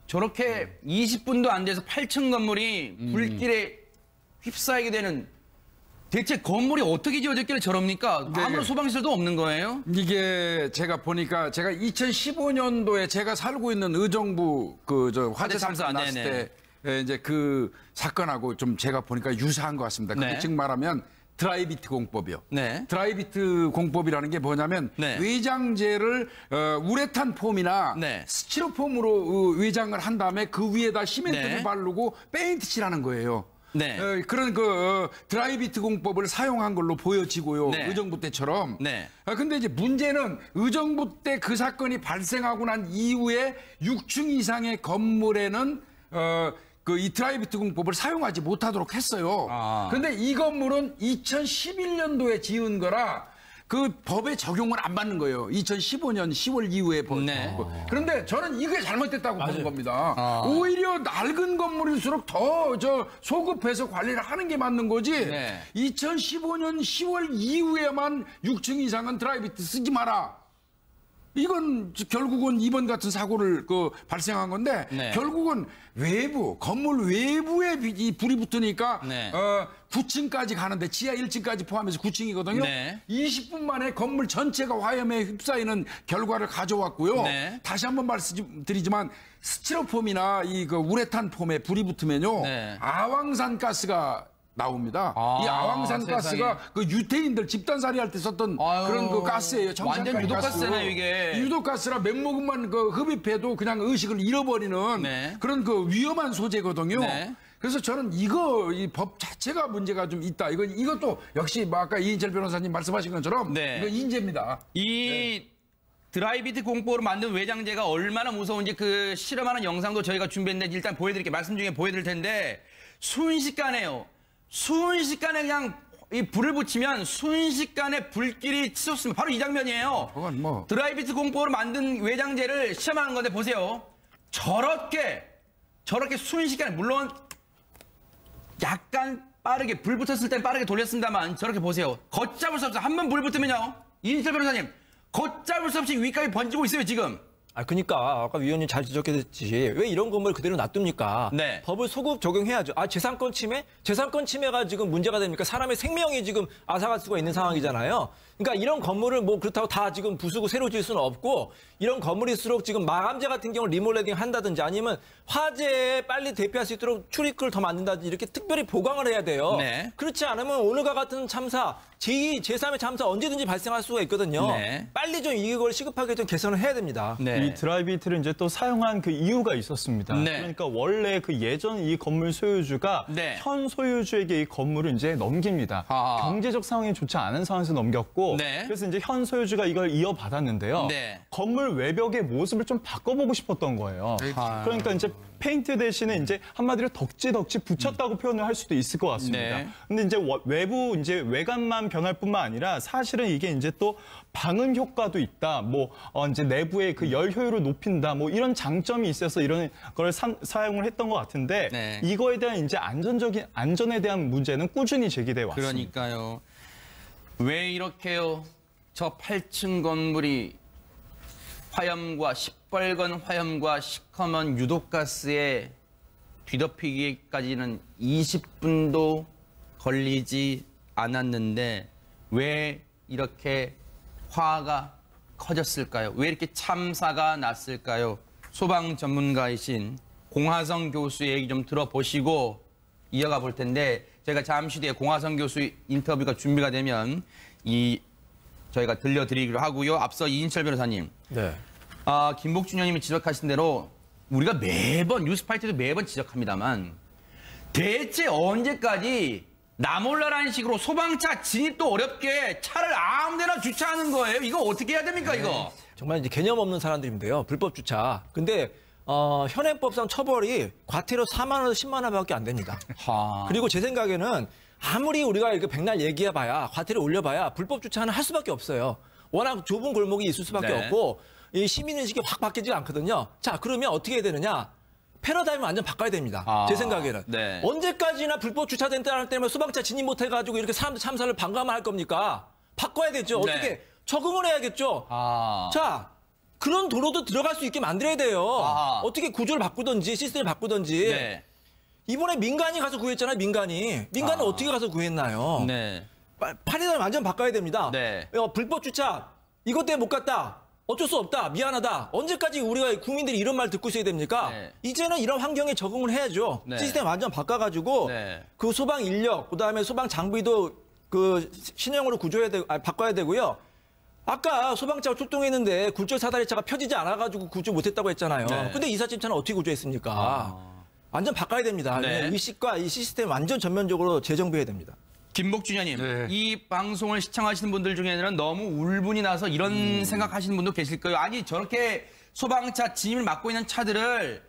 저렇게 20분도 안 돼서 8층 건물이 불길에 휩싸이게 되는 대체 건물이 어떻게 지어졌길래 저럽니까? 아무런 소방시설도 없는 거예요? 이게 제가 보니까 제가 2015년도에 제가 살고 있는 의정부 화재 참사 났을 때 이제 그 사건하고 좀 제가 보니까 유사한 것 같습니다. 그게 즉 말하면 드라이비트 공법이요. 드라이비트 공법이라는 게 뭐냐면 외장재를 우레탄 폼이나 스티로폼으로 외장을 한 다음에 그 위에다 시멘트를 바르고 페인트 칠하는 거예요. 그런 드라이비트 공법을 사용한 걸로 보여지고요. 의정부 때처럼. 근데 이제 문제는 의정부 때 그 사건이 발생하고 난 이후에 6층 이상의 건물에는 이 드라이비트 공법을 사용하지 못하도록 했어요. 그런데 이 건물은 2011년도에 지은 거라 그 법에 적용을 안 받는 거예요. 2015년 10월 이후에. 그런데 저는 이게 잘못됐다고 보는 겁니다. 오히려 낡은 건물일수록 더 소급해서 관리를 하는 게 맞는 거지. 2015년 10월 이후에만 6층 이상은 드라이비트 쓰지 마라. 이건 결국은 이번 같은 사고를 발생한 건데 결국은 건물 외부에 이 불이 붙으니까 9층까지 가는데 지하 1층까지 포함해서 9층이거든요. 20분 만에 건물 전체가 화염에 휩싸이는 결과를 가져왔고요. 다시 한번 말씀드리지만 스티로폼이나 이 우레탄 폼에 불이 붙으면요. 아황산 가스가 나옵니다. 이 아황산 가스가 그 유태인들 집단살이 할 때 썼던 그런 그 가스예요. 완전 유독가스네요, 이게. 유독가스라 맹목만 흡입해도 그냥 의식을 잃어버리는 그런 위험한 소재거든요. 그래서 저는 이 법 자체가 문제가 좀 있다. 이것도 역시 아까 이인철 변호사님 말씀하신 것처럼 이거 인재입니다. 드라이비트 공법으로 만든 외장재가 얼마나 무서운지 그 실험하는 영상도 저희가 준비했는데 일단 보여드릴게요. 말씀 중에 보여드릴 텐데 순식간에요. 순식간에 그냥 이 불을 붙이면 순식간에 불길이 치솟습니다. 바로 이 장면이에요. 드라이비트 공법으로 만든 외장재를 시험하는 건데 보세요. 저렇게 순식간에 물론 약간 빠르게 불 붙었을 땐 빠르게 돌렸습니다만 저렇게 보세요. 걷잡을 수 없어요. 한 번 불 붙으면요. 이인철 변호사님 걷잡을 수 없이 위까지 번지고 있어요 지금. 그러니까 아까 위원님 잘 지적했듯이 왜 이런 건물을 그대로 놔둡니까? 법을 소급 적용해야죠. 재산권 침해? 재산권 침해가 지금 문제가 됩니까? 사람의 생명이 지금 앗아갈 수가 있는 상황이잖아요. 그러니까 이런 건물을 그렇다고 다 지금 부수고 새로 지을 수는 없고 이런 건물일수록 지금 마감재 같은 경우 리몰레딩 한다든지 아니면 화재에 빨리 대피할 수 있도록 출입구를 더 만든다든지 이렇게 특별히 보강을 해야 돼요. 그렇지 않으면 오늘과 같은 참사, 제2, 제3의 참사 언제든지 발생할 수가 있거든요. 빨리 좀 이걸 시급하게 좀 개선을 해야 됩니다. 이 드라이비트를 이제 또 사용한 그 이유가 있었습니다. 그러니까 원래 예전 이 건물 소유주가 현 소유주에게 이 건물을 이제 넘깁니다. 경제적 상황이 좋지 않은 상황에서 넘겼고 그래서 이제 현 소유주가 이걸 이어받았는데요. 건물 외벽의 모습을 좀 바꿔보고 싶었던 거예요. 그러니까 이제 페인트 대신에 이제 한마디로 덕지 붙였다고 표현을 할 수도 있을 것 같습니다. 근데 이제 외관만 변할 뿐만 아니라 사실은 이게 이제 또 방음 효과도 있다. 이제 내부의 그 열 효율을 높인다. 이런 장점이 있어서 이런 걸 사용을 했던 것 같은데 이거에 대한 이제 안전에 대한 문제는 꾸준히 제기돼 왔습니다. 그러니까요. 왜 이렇게요? 저 8층 건물이 화염과 시뻘건 화염과 시커먼 유독가스에 뒤덮이기까지는 20분도 걸리지 않았는데 왜 이렇게 화가 커졌을까요? 왜 이렇게 참사가 났을까요? 소방 전문가이신 공하성 교수 얘기 좀 들어보시고 이어가 볼 텐데 저희가 잠시 뒤에 공하성 교수 인터뷰가 준비가 되면 저희가 들려드리기로 하고요. 앞서 이인철 변호사님. 김복준 의원님이 지적하신 대로 우리가 매번 뉴스파이트도 매번 지적합니다만 대체 언제까지 나 몰라라는 식으로 소방차 진입도 어렵게 차를 아무 데나 주차하는 거예요? 이거 어떻게 해야 됩니까, 이거? 정말 이제 개념 없는 사람들인데요. 불법 주차. 근데 현행법상 처벌이 과태료 4만 원에서 10만 원밖에 안 됩니다. 그리고 제 생각에는 아무리 우리가 이렇게 백날 얘기해봐야 과태료 올려봐야 불법 주차는 할 수밖에 없어요. 워낙 좁은 골목이 있을 수밖에 없고 이 시민의식이 확 바뀌지 않거든요. 자, 그러면 어떻게 해야 되느냐? 패러다임을 완전 바꿔야 됩니다. 제 생각에는. 언제까지나 불법 주차된 따라 때문에 소방차 진입 못해가지고 이렇게 사람들 참사를 방관만 할 겁니까? 바꿔야 되죠. 어떻게 적응을 해야겠죠. 자, 그런 도로도 들어갈 수 있게 만들어야 돼요. 어떻게 구조를 바꾸든지 시스템을 바꾸든지. 이번에 민간이 가서 구했잖아요. 민간은 어떻게 가서 구했나요? 패러다임 완전 바꿔야 됩니다. 불법 주차 이것 때문에 못 갔다. 어쩔 수 없다. 미안하다. 언제까지 우리가 국민들이 이런 말 듣고 있어야 됩니까? 이제는 이런 환경에 적응을 해야죠. 시스템 완전 바꿔가지고 그 소방 인력, 그다음에 소방 장비도 그 신형으로 바꿔야 되고요. 아까 소방차가 출동했는데 굴절 사다리차가 펴지지 않아가지고 구조 못했다고 했잖아요. 근데 이삿짐차는 어떻게 구조했습니까? 완전 바꿔야 됩니다. 의식과 이 시스템 완전 전면적으로 재정비해야 됩니다. 김복준 의원님, 이 방송을 시청하시는 분들 중에는 너무 울분이 나서 이런 생각하시는 분도 계실 거예요. 아니 저렇게 소방차 진입을 막고 있는 차들을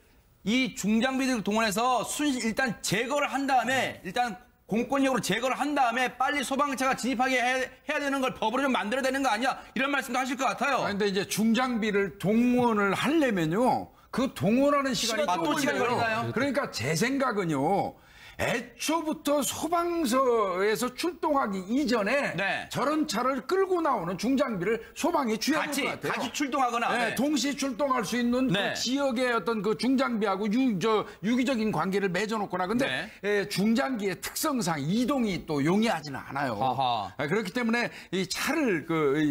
이 중장비들을 동원해서 일단 제거를 한 다음에 일단 공권력으로 제거를 한 다음에 빨리 소방차가 진입하게 해야 되는 걸 법으로 좀 만들어야 되는 거 아니야? 이런 말씀도 하실 것 같아요. 근데 이제 중장비를 동원을 하려면요. 그 동원하는 시간이 또 시간이 걸리나요? 그러니까 제 생각은요. 애초부터 소방서에서 출동하기 이전에 저런 차를 끌고 나오는 중장비를 소방이 주야 될 것 같아요. 같이 출동하거나 동시에 출동할 수 있는 그 지역의 어떤 그 중장비하고 유기적인 관계를 맺어놓거나. 근데 중장비의 특성상 이동이 또 용이하지는 않아요. 그렇기 때문에 이 차를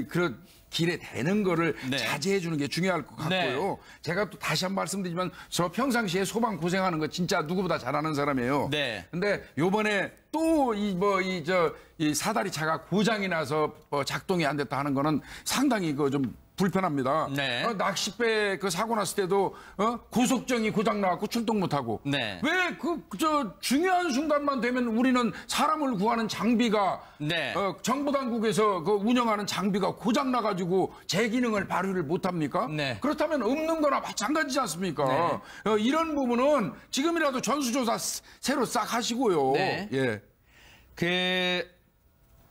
그런 길에 대는 거를 자제해 주는 게 중요할 것 같고요. 제가 또 다시 한 번 말씀드리지만 저 평상시에 소방 고생하는 거 진짜 누구보다 잘하는 사람이에요. 근데 요번에 또 이 사다리 차가 고장이 나서 작동이 안 됐다 하는 거는 상당히 좀 불편합니다. 낚싯배 그 사고 났을 때도 고속정이 고장 나갖고 출동 못하고 왜 중요한 순간만 되면 우리는 사람을 구하는 장비가 정부 당국에서 그 운영하는 장비가 고장 나가지고 제 기능을 발휘를 못합니까? 그렇다면 없는 거나 마찬가지지 않습니까? 이런 부분은 지금이라도 전수조사 새로 싹 하시고요.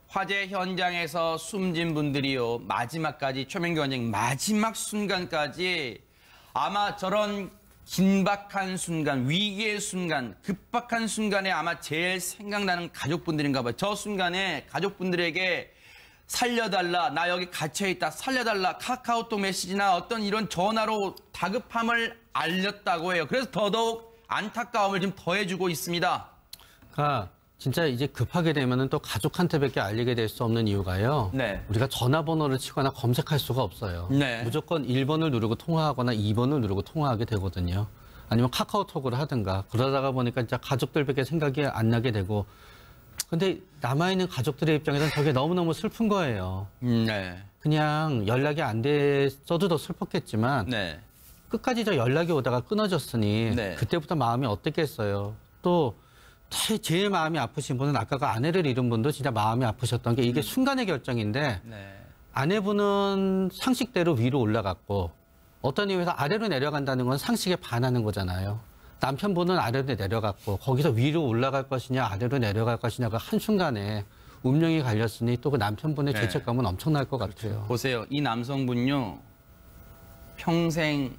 화재 현장에서 숨진 분들이요. 마지막까지 최명규 원장님 마지막 순간까지 아마 저런 긴박한 순간, 위기의 순간, 급박한 순간에 아마 제일 생각나는 가족분들인가 봐요. 저 순간에 가족분들에게 살려달라, 나 여기 갇혀있다, 살려달라, 카카오톡 메시지나 어떤 이런 전화로 다급함을 알렸다고 해요. 그래서 더더욱 안타까움을 좀 더해주고 있습니다. 진짜 이제 급하게 되면은 또 가족한테밖에 알리게 될 수 없는 이유가요. 우리가 전화번호를 치거나 검색할 수가 없어요. 무조건 1번을 누르고 통화하거나 2번을 누르고 통화하게 되거든요. 아니면 카카오톡을 하든가. 그러다가 보니까 진짜 가족들밖에 생각이 안 나게 되고. 근데 남아있는 가족들의 입장에서는 저게 너무너무 슬픈 거예요. 그냥 연락이 안 됐어도 더 슬펐겠지만 끝까지 저 연락이 오다가 끊어졌으니 그때부터 마음이 어땠겠어요. 또 제일 마음이 아프신 분은 아까 그 아내를 잃은 분도 진짜 마음이 아프셨던 게 이게 순간의 결정인데 아내분은 상식대로 위로 올라갔고 어떤 이유에서 아래로 내려간다는 건 상식에 반하는 거잖아요. 남편분은 아래로 내려갔고 거기서 위로 올라갈 것이냐 아래로 내려갈 것이냐 그 한순간에 운명이 갈렸으니 또 그 남편분의 죄책감은 엄청날 것 같아요. 보세요. 이 남성분요. 평생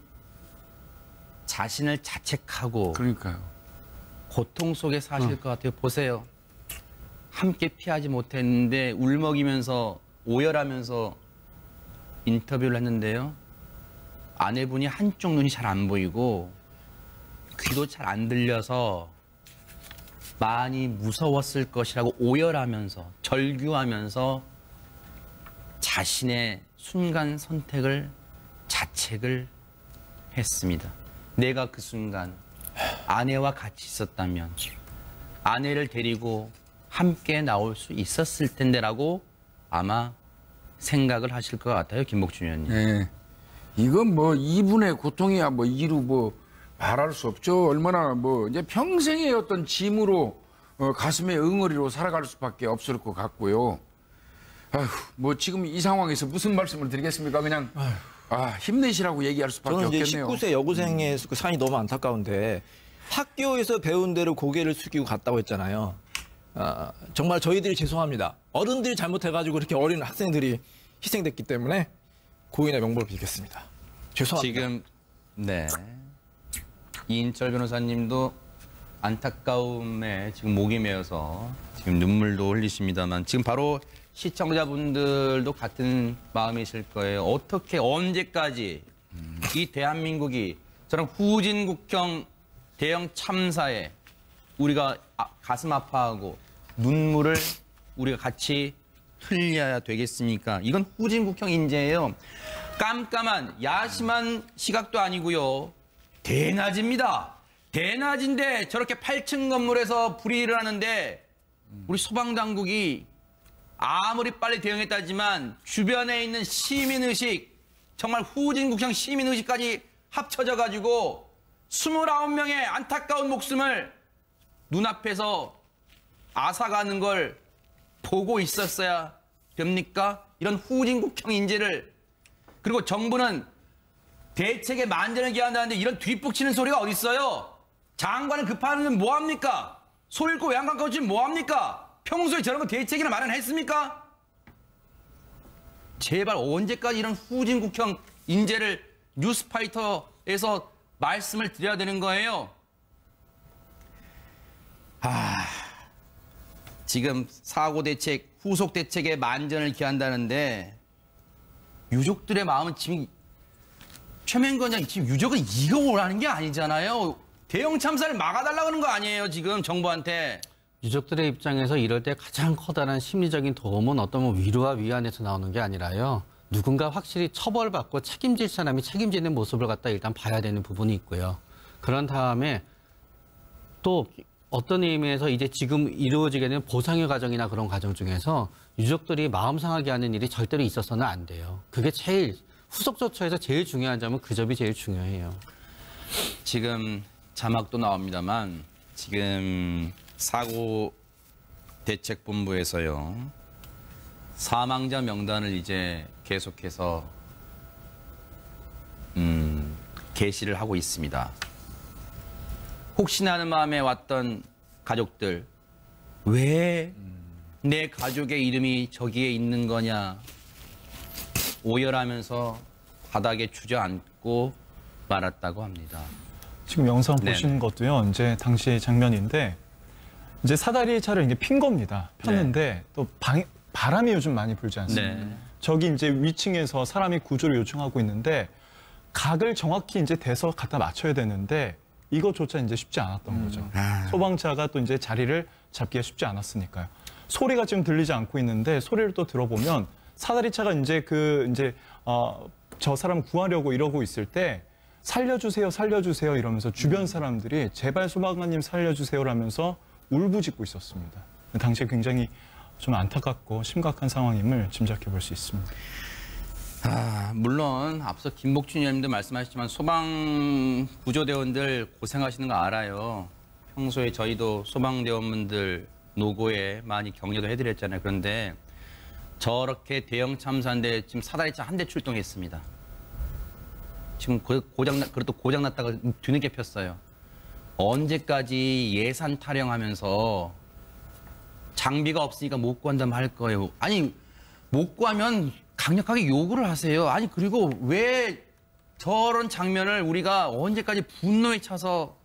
자신을 자책하고 고통 속에 사실 것 같아요. 보세요. 함께 피하지 못했는데 울먹이면서 오열하면서 인터뷰를 했는데요. 아내분이 한쪽 눈이 잘 안 보이고 귀도 잘 안 들려서 많이 무서웠을 것이라고 오열하면서 절규하면서 자신의 순간 선택을 자책을 했습니다. 내가 그 순간 아내와 같이 있었다면 아내를 데리고 함께 나올 수 있었을 텐데라고 아마 생각을 하실 것 같아요. 김복준 의원님. 이건 뭐 이분의 고통이야 뭐 이루 말할 수 없죠. 얼마나 이제 평생의 어떤 짐으로 가슴의 응어리로 살아갈 수밖에 없을 것 같고요. 아휴, 지금 이 상황에서 무슨 말씀을 드리겠습니까? 그냥 힘내시라고 얘기할 수밖에 저는 이제 없겠네요. 19세 여고생의 그 사연이 너무 안타까운데 학교에서 배운 대로 고개를 숙이고 갔다고 했잖아요. 정말 저희들이 죄송합니다. 어른들이 잘못해가지고 이렇게 어린 학생들이 희생됐기 때문에 고인의 명복을 빌겠습니다. 죄송합니다. 지금 네 이인철 변호사님도 안타까움에 지금 목이 메어서 지금 눈물도 흘리십니다만 지금 바로 시청자분들도 같은 마음이실 거예요. 어떻게 언제까지 이 대한민국이 저런 후진국형 대형 참사에 우리가 가슴 아파하고 눈물을 우리가 같이 흘려야 되겠습니까? 이건 후진국형 인재예요. 깜깜한 야심한 시각도 아니고요. 대낮입니다. 대낮인데 저렇게 8층 건물에서 불이 일어나는데 우리 소방당국이 아무리 빨리 대응했다지만 주변에 있는 시민의식, 정말 후진국형 시민의식까지 합쳐져 가지고 29명의 안타까운 목숨을 눈앞에서 앗아가는 걸 보고 있었어야 됩니까? 이런 후진국형 인재를. 그리고 정부는 대책에 만전을 기한다는데 이런 뒷북치는 소리가 어디 있어요? 장관은 급하면 뭐합니까? 소 잃고 외양간 꺼지면 뭐합니까? 평소에 저런 거 대책이나 마련했습니까? 제발 언제까지 이런 후진국형 인재를 뉴스파이터에서 말씀을 드려야 되는 거예요? 지금 사고 대책, 후속 대책에 만전을 기한다는데 유족들의 마음은 지금 최명근 원장이 지금 유족은 이거 원하는 게 아니잖아요. 대형 참사를 막아달라고 하는 거 아니에요, 지금 정부한테. 유족들의 입장에서 이럴 때 가장 커다란 심리적인 도움은 어떤 위로와 위안에서 나오는 게 아니라요. 누군가 확실히 처벌받고 책임질 사람이 책임지는 모습을 갖다 일단 봐야 되는 부분이 있고요. 그런 다음에 또 어떤 의미에서 이제 지금 이루어지게 되는 보상의 과정이나 그런 과정 중에서 유족들이 마음 상하게 하는 일이 절대로 있어서는 안 돼요. 그게 제일 후속 조처에서 제일 중요한 점은 그 점이 제일 중요해요. 지금 자막도 나옵니다만 지금 사고 대책본부에서요. 사망자 명단을 이제 계속해서 게시를 하고 있습니다. 혹시나 하는 마음에 왔던 가족들, 왜 내 가족의 이름이 저기에 있는 거냐 오열하면서 바닥에 주저앉고 말았다고 합니다. 지금 영상 보시는 것도요. 이제 당시의 장면인데 이제 사다리 차를 이게 핀 겁니다. 폈는데 또 바람이 요즘 많이 불지 않습니까? 저기 이제 위층에서 사람이 구조를 요청하고 있는데 각을 정확히 이제 대서 갖다 맞춰야 되는데 이것조차 이제 쉽지 않았던 거죠. 소방차가 또 이제 자리를 잡기가 쉽지 않았으니까요. 소리가 지금 들리지 않고 있는데 소리를 또 들어보면 사다리차가 이제 저 사람 구하려고 이러고 있을 때 살려주세요, 살려주세요 이러면서 주변 사람들이 제발 소방관님 살려주세요라면서 울부짖고 있었습니다. 당시에 굉장히 좀 안타깝고 심각한 상황임을 짐작해 볼 수 있습니다. 물론 앞서 김복춘 의원님도 말씀하셨지만 소방 구조대원들 고생하시는 거 알아요. 평소에 저희도 소방대원분들 노고에 많이 격려도 해드렸잖아요. 그런데 저렇게 대형 참사인데 지금 사다리차 한 대 출동했습니다. 지금 그래도 고장났다가 뒤늦게 폈어요. 언제까지 예산 타령하면서 장비가 없으니까 못 구한다면 할 거예요. 아니 못 구하면 강력하게 요구를 하세요. 아니 그리고 왜 저런 장면을 우리가 언제까지 분노에 차서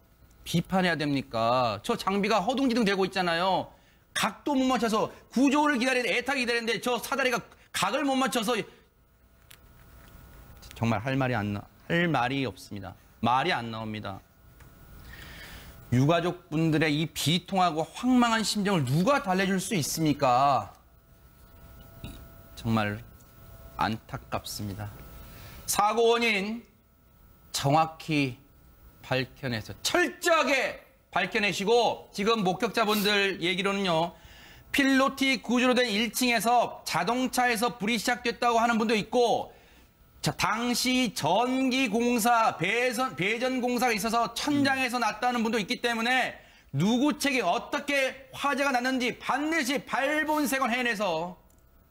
비판해야 됩니까? 저 장비가 허둥지둥 되고 있잖아요. 각도 못 맞춰서 구조를 기다리는데 애타게 기다리는데 저 사다리가 각을 못 맞춰서 정말 할 말이 없습니다. 말이 안 나옵니다. 유가족분들의 이 비통하고 황망한 심정을 누가 달래줄 수 있습니까? 정말 안타깝습니다. 사고 원인 정확히 밝혀내서 철저하게 밝혀내시고 지금 목격자분들 얘기로는요. 필로티 구조로 된 1층에서 자동차에서 불이 시작됐다고 하는 분도 있고 당시 전기공사, 배전공사가 있어서 천장에서 났다는 분도 있기 때문에 누구 책에 어떻게 화재가 났는지 반드시 발본색원 해내서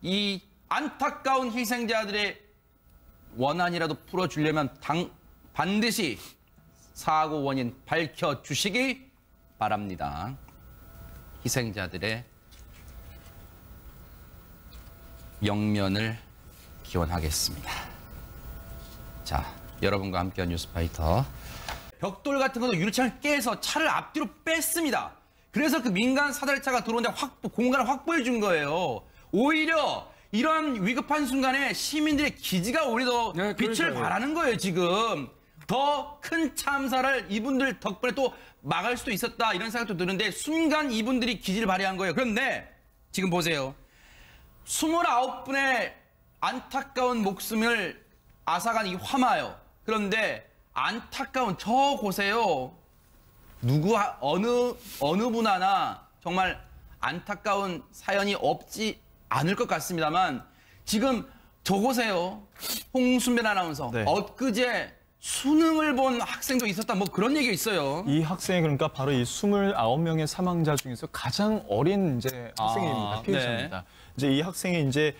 이 안타까운 희생자들의 원한이라도 풀어주려면 반드시 사고 원인 밝혀주시기 바랍니다. 희생자들의 영면을 기원하겠습니다. 자, 여러분과 함께한 뉴스파이터. 벽돌 같은 것도 유리창을 깨서 차를 앞뒤로 뺐습니다. 그래서 그 민간 사다리차가 들어오는데 공간을 확보해 준 거예요. 오히려 이런 위급한 순간에 시민들의 기지가 오히려 더 빛을 발하는 거예요, 지금. 더 큰 참사를 이분들 덕분에 또 막을 수도 있었다, 이런 생각도 드는데 순간 이분들이 기지를 발휘한 거예요. 그런데 지금 보세요. 29분의 안타까운 목숨을 앗아간 이 화마요. 그런데 안타까운 저곳에요. 어느 분 하나 정말 안타까운 사연이 없지 않을 것 같습니다만 지금 저곳에요. 홍순변 아나운서. 네. 엊그제 수능을 본 학생도 있었다, 뭐 그런 얘기가 있어요. 이 학생이 그러니까 바로 이 29명의 사망자 중에서 가장 어린 이제 학생입니다. 피해자입니다. 네. 이제 이 학생이 이제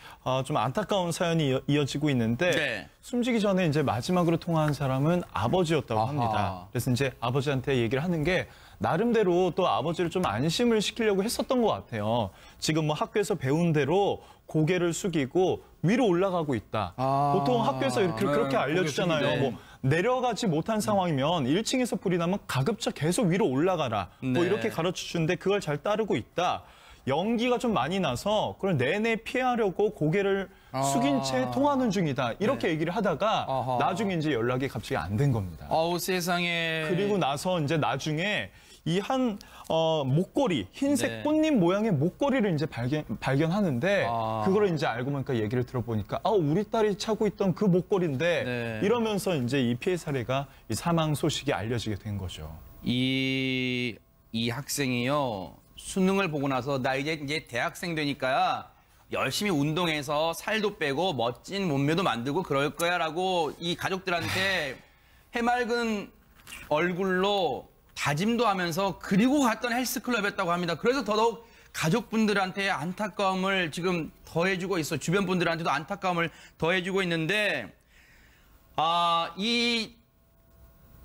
좀 안타까운 사연이 이어지고 있는데 네. 숨지기 전에 이제 마지막으로 통화한 사람은 아버지였다고 합니다. 그래서 이제 아버지한테 얘기를 하는 게 나름대로 또 아버지를 좀 안심을 시키려고 했었던 것 같아요. 지금 뭐 학교에서 배운 대로 고개를 숙이고 위로 올라가고 있다. 보통 학교에서 이렇게 그렇게 알려주잖아요. 뭐 내려가지 못한 상황이면 1층에서 불이 나면 가급적 계속 위로 올라가라. 뭐 이렇게 가르쳐주는데 그걸 잘 따르고 있다. 연기가 좀 많이 나서 그걸 내내 피하려고 고개를 숙인 채 통화하는 중이다. 이렇게 얘기를 하다가 나중에 이제 연락이 갑자기 안 된 겁니다. 아우, 세상에. 그리고 나서 이제 나중에 이 한 목걸이, 흰색 꽃잎 모양의 목걸이를 이제 발견하는데 그걸 이제 알고 보니까 얘기를 들어보니까 우리 딸이 차고 있던 그 목걸이인데 이러면서 이제 이 피해 사례가 이 사망 소식이 알려지게 된 거죠. 이 학생이요. 수능을 보고 나서 나 이제 대학생 되니까 열심히 운동해서 살도 빼고 멋진 몸매도 만들고 그럴 거야라고 이 가족들한테 해맑은 얼굴로 다짐도 하면서 그리고 갔던 헬스클럽이었다고 합니다. 그래서 더더욱 가족분들한테 안타까움을 지금 더해주고 있어. 주변 분들한테도 안타까움을 더해주고 있는데 이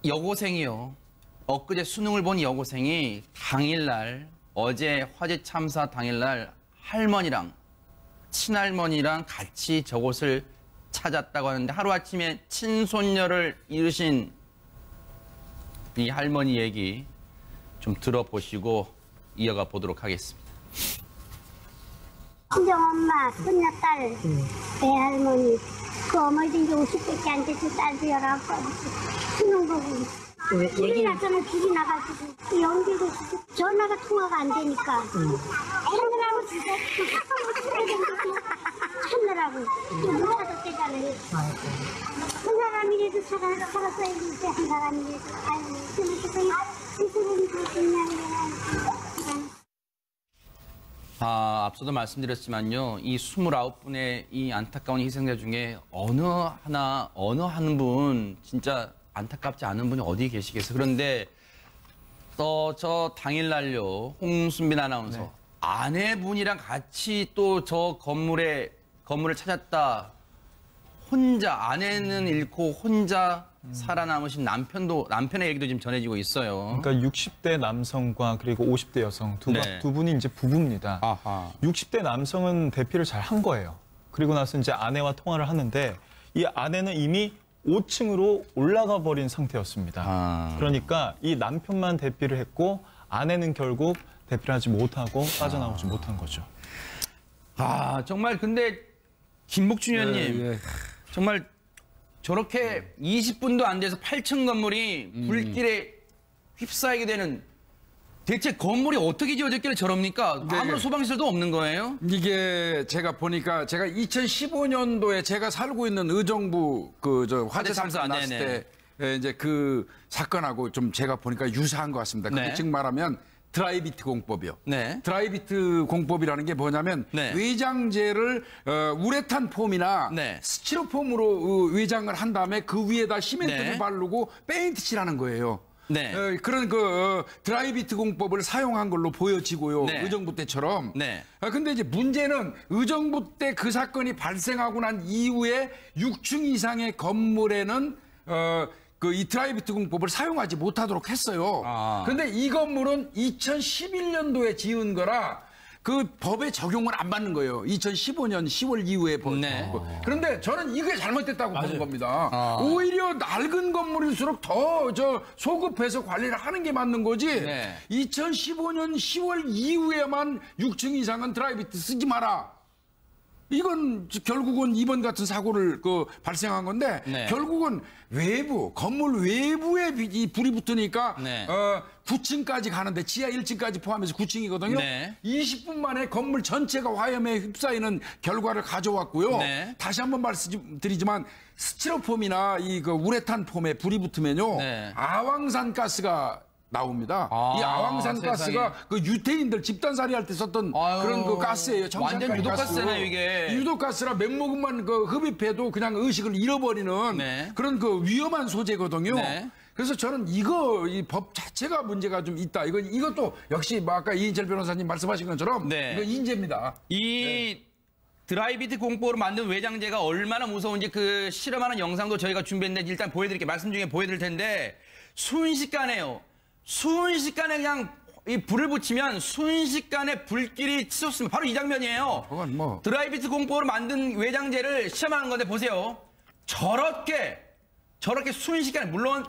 여고생이요. 엊그제 수능을 본 여고생이 당일날 어제 화재 참사 당일날 할머니랑 친할머니랑 같이 저곳을 찾았다고 하는데 하루아침에 친손녀를 잃으신 이 할머니 얘기 좀 들어보시고 이어가 보도록 하겠습니다. 친정엄마, 손녀딸, 애할머니, 그 어머니 이제 50밖에 안 돼서 딸도 19 수능 보고 있어. 불이 났잖아. 불이 나가지고 연기도 전화가 통화가 안 되니까 찾느라고 진짜 찾느라고 못 찾았대잖아요. 한 사람이라도 살았어야지 한 사람이라도. 아이고 세상에 스스로는 그렇겠냐. 앞서도 말씀드렸지만요. 이 29분의 이 안타까운 희생자 중에 어느 한 분 진짜 안타깝지 않은 분이 어디 계시겠어요. 그런데 또 저 당일날요. 홍순빈 아나운서 아내분이랑 같이 또 저 건물을 찾았다. 혼자 아내는 잃고 혼자 살아남으신 남편의 얘기도 지금 전해지고 있어요. 그러니까 60대 남성과 그리고 50대 여성 두 분이 이제 부부입니다. 60대 남성은 대피를 잘 한 거예요. 그리고 나서 이제 아내와 통화를 하는데 이 아내는 이미 5층으로 올라가 버린 상태였습니다. 그러니까 이 남편만 대피를 했고 아내는 결국 대피를 하지 못하고 빠져나오지 못한 거죠. 정말 근데 김복준 의원님 정말 저렇게 20분도 안 돼서 8층 건물이 불길에 휩싸이게 되는 대체 건물이 어떻게 지어졌길래 저럽니까? 아무런 소방시설도 없는 거예요? 이게 제가 보니까 제가 2015년도에 제가 살고 있는 의정부 화재 참사 났을 때 이제 그 사건하고 좀 제가 보니까 유사한 것 같습니다. 그게 즉 말하면 드라이비트 공법이요. 드라이비트 공법이라는 게 뭐냐면 외장재를 우레탄 폼이나 스티로폼으로 외장을 한 다음에 그 위에다 시멘트를 바르고 페인트 칠하는 거예요. 네. 그런 드라이비트 공법을 사용한 걸로 보여지고요. 네. 의정부 때처럼. 네. 근데 이제 문제는 의정부 때 그 사건이 발생하고 난 이후에 6층 이상의 건물에는 이 드라이비트 공법을 사용하지 못하도록 했어요. 그런데 이 건물은 2011년도에 지은 거라 그 법에 적용을 안 받는 거예요. 2015년 10월 이후에 법. 네. 그런데 저는 이게 잘못됐다고 보는 겁니다. 오히려 낡은 건물일수록 더 소급해서 관리를 하는 게 맞는 거지. 네. 2015년 10월 이후에만 6층 이상은 드라이비트 쓰지 마라. 이건 결국은 이번 같은 사고를 발생한 건데 네. 결국은 건물 외부에 이 불이 붙으니까 네. 9층까지 가는데 지하 1층까지 포함해서 9층이거든요. 네. 20분 만에 건물 전체가 화염에 휩싸이는 결과를 가져왔고요. 네. 다시 한번 말씀드리지만 스티로폼이나 우레탄 폼에 불이 붙으면요. 네. 아황산 가스가 나옵니다. 이 아황산 가스가 유태인들 집단살이 할 때 썼던 그런 가스예요. 완전 유독가스잖아요, 이게. 유독가스라 맹목만 흡입해도 그냥 의식을 잃어버리는 네. 그런 위험한 소재거든요. 네. 그래서 저는 이 법 자체가 문제가 좀 있다. 이것도 역시 아까 이인철 변호사님 말씀하신 것처럼 네. 이거 인재입니다. 드라이비트 공법으로 만든 외장재가 얼마나 무서운지 실험하는 영상도 저희가 준비했는데 일단 보여드릴게요. 말씀 중에 보여드릴 텐데 순식간에요. 순식간에 그냥 이 불을 붙이면 순식간에 불길이 치솟습니다. 바로 이 장면이에요. 그건 뭐. 드라이비트 공법으로 만든 외장재를 시험하는 건데 보세요. 저렇게 순식간에 물론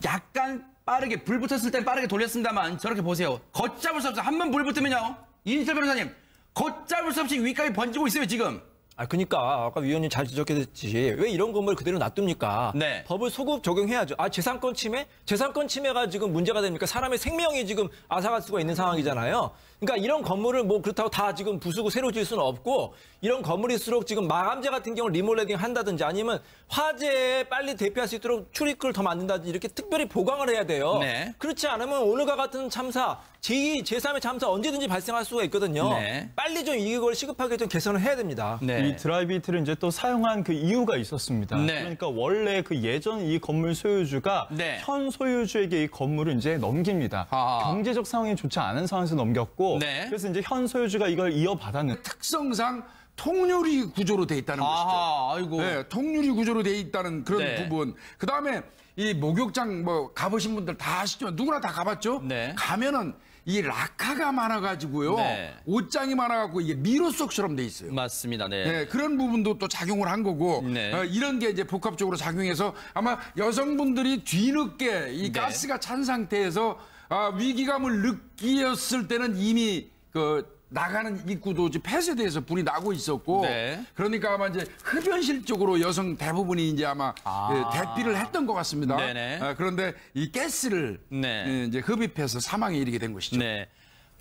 약간 빠르게 불 붙었을 땐 빠르게 돌렸습니다만 저렇게 보세요. 걷잡을 수 없어요. 한 번 불 붙으면요. 이인철 변호사님 걷잡을 수 없이 위까지 번지고 있어요 지금. 그러니까 아까 위원님 잘 지적했듯이 왜 이런 건물 그대로 놔둡니까? 네. 법을 소급 적용해야죠. 재산권 침해? 재산권 침해가 지금 문제가 됩니까? 사람의 생명이 지금 앗아갈 수가 있는 상황이잖아요. 그러니까 이런 건물을 그렇다고 다 지금 부수고 새로 지을 수는 없고 이런 건물일수록 지금 마감재 같은 경우는 리모델링 한다든지 아니면 화재에 빨리 대피할 수 있도록 출입구를 더 만든다든지 이렇게 특별히 보강을 해야 돼요. 네. 그렇지 않으면 오늘과 같은 참사, 제2, 제3의 참사 언제든지 발생할 수가 있거든요. 네. 빨리 좀 이걸 시급하게 좀 개선을 해야 됩니다. 네. 이 드라이비트를 이제 또 사용한 이유가 있었습니다. 네. 그러니까 원래 예전 이 건물 소유주가 네. 현 소유주에게 이 건물을 이제 넘깁니다. 경제적 상황이 좋지 않은 상황에서 넘겼고 네. 그래서 이제 현 소유주가 이걸 이어받았는 특성상 통유리 구조로 돼 있다는 것이죠. 아이고. 네, 통유리 구조로 돼 있다는 그런 네. 부분. 그다음에 이 목욕장 가보신 분들 다 아시죠? 누구나 다 가봤죠? 네. 가면은 이 락카가 많아가지고요. 네. 옷장이 많아갖고 이게 미로석처럼 돼 있어요. 맞습니다. 네. 네, 그런 부분도 또 작용을 한 거고 네. 이런 게 이제 복합적으로 작용해서 아마 여성분들이 뒤늦게 이 네. 가스가 찬 상태에서 위기감을 느끼었을 때는 이미 나가는 입구도 이제 폐쇄돼서 불이 나고 있었고 네. 그러니까 아마 이제 흡연실적으로 여성 대부분이 이제 아마 대피를 했던 것 같습니다. 네네. 그런데 이 가스를 네. 이제 흡입해서 사망에 이르게 된 것이죠. 네.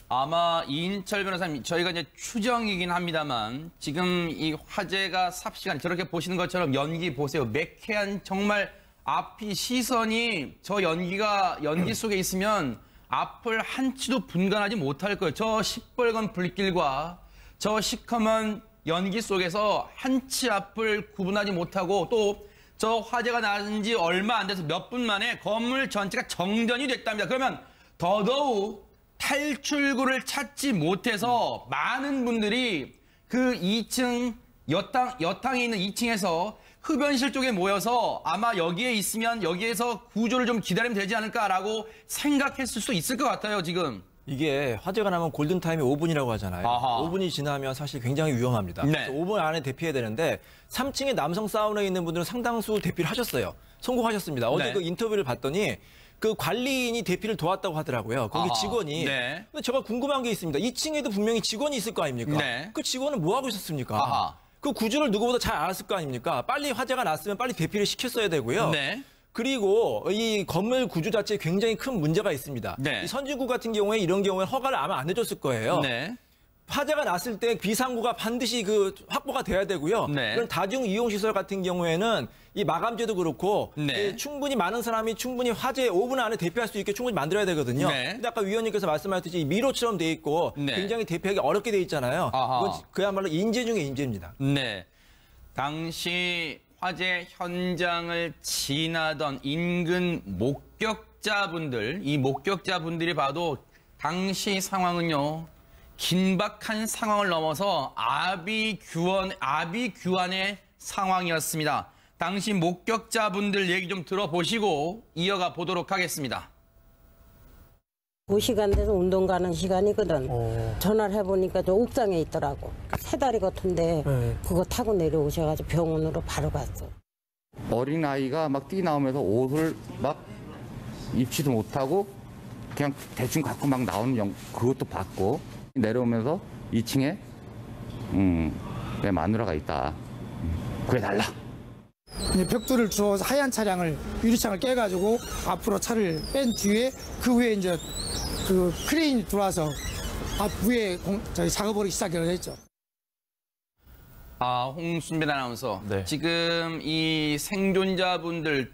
아마 이인철 변호사님, 저희가 이제 추정이긴 합니다만 지금 이 화재가 삽시간 저렇게 보시는 것처럼 연기 보세요. 매캐한 정말 앞이 시선이 저 연기 속에 있으면 앞을 한치도 분간하지 못할 거예요. 저 시뻘건 불길과 저 시커먼 연기 속에서 한치 앞을 구분하지 못하고 또 저 화재가 난 지 얼마 안 돼서 몇 분 만에 건물 전체가 정전이 됐답니다. 그러면 더더욱 탈출구를 찾지 못해서 많은 분들이 그 2층 여탕에 있는 2층에서 흡연실 쪽에 모여서 아마 여기에 있으면 여기에서 구조를 좀 기다리면 되지 않을까라고 생각했을 수도 있을 것 같아요, 지금. 이게 화재가 나면 골든타임이 5분이라고 하잖아요. 아하. 5분이 지나면 사실 굉장히 위험합니다. 네. 그래서 5분 안에 대피해야 되는데 3층에 남성 사우나에 있는 분들은 상당수 대피를 하셨어요. 성공하셨습니다. 어제 네. 그 인터뷰를 봤더니 그 관리인이 대피를 도왔다고 하더라고요. 거기 직원이. 네. 근데 제가 궁금한 게 있습니다. 2층에도 분명히 직원이 있을 거 아닙니까? 네. 그 직원은 뭐 하고 있었습니까? 아하. 그 구조를 누구보다 잘 알았을 거 아닙니까? 빨리 화재가 났으면 빨리 대피를 시켰어야 되고요. 네. 그리고 이 건물 구조 자체에 굉장히 큰 문제가 있습니다. 네. 이 선진국 같은 경우에 이런 경우에 허가를 아마 안 해줬을 거예요. 네. 화재가 났을 때 비상구가 반드시 확보가 돼야 되고요. 네. 그런 다중 이용 시설 같은 경우에는 이 마감재도 그렇고 네. 충분히 많은 사람이 충분히 화재 5분 안에 대피할 수 있게 충분히 만들어야 되거든요. 네. 근데 아까 위원님께서 말씀하셨듯이 미로처럼 돼 있고 네. 굉장히 대피하기 어렵게 돼 있잖아요. 아하. 이건 그야말로 인재 중에 인재입니다. 네. 당시 화재 현장을 지나던 인근 목격자분들, 이 목격자분들이 봐도 당시 상황은요, 긴박한 상황을 넘어서 아비규환의 상황이었습니다. 당시 목격자분들 얘기 좀 들어보시고 이어가 보도록 하겠습니다. 2시간 돼서 운동 가는 시간이거든. 전화를 해보니까 저 옥상에 있더라고. 세 다리 같은데 그거 타고 내려오셔가지고 병원으로 바로 갔어. 어린아이가 막 뛰어나오면서 옷을 막 입지도 못하고 그냥 대충 갖고 막 나오는 그것도 봤고, 내려오면서 2층에 내 마누라가 있다. 구해달라. 벽돌을 주워서 하얀 차량을, 유리창을 깨가지고 앞으로 차를 뺀 뒤에 그 위에 이제 그 크레인이 들어와서 앞 위에 작업을 시작을 했죠. 홍순빈 아나운서. 네. 지금 이 생존자분들의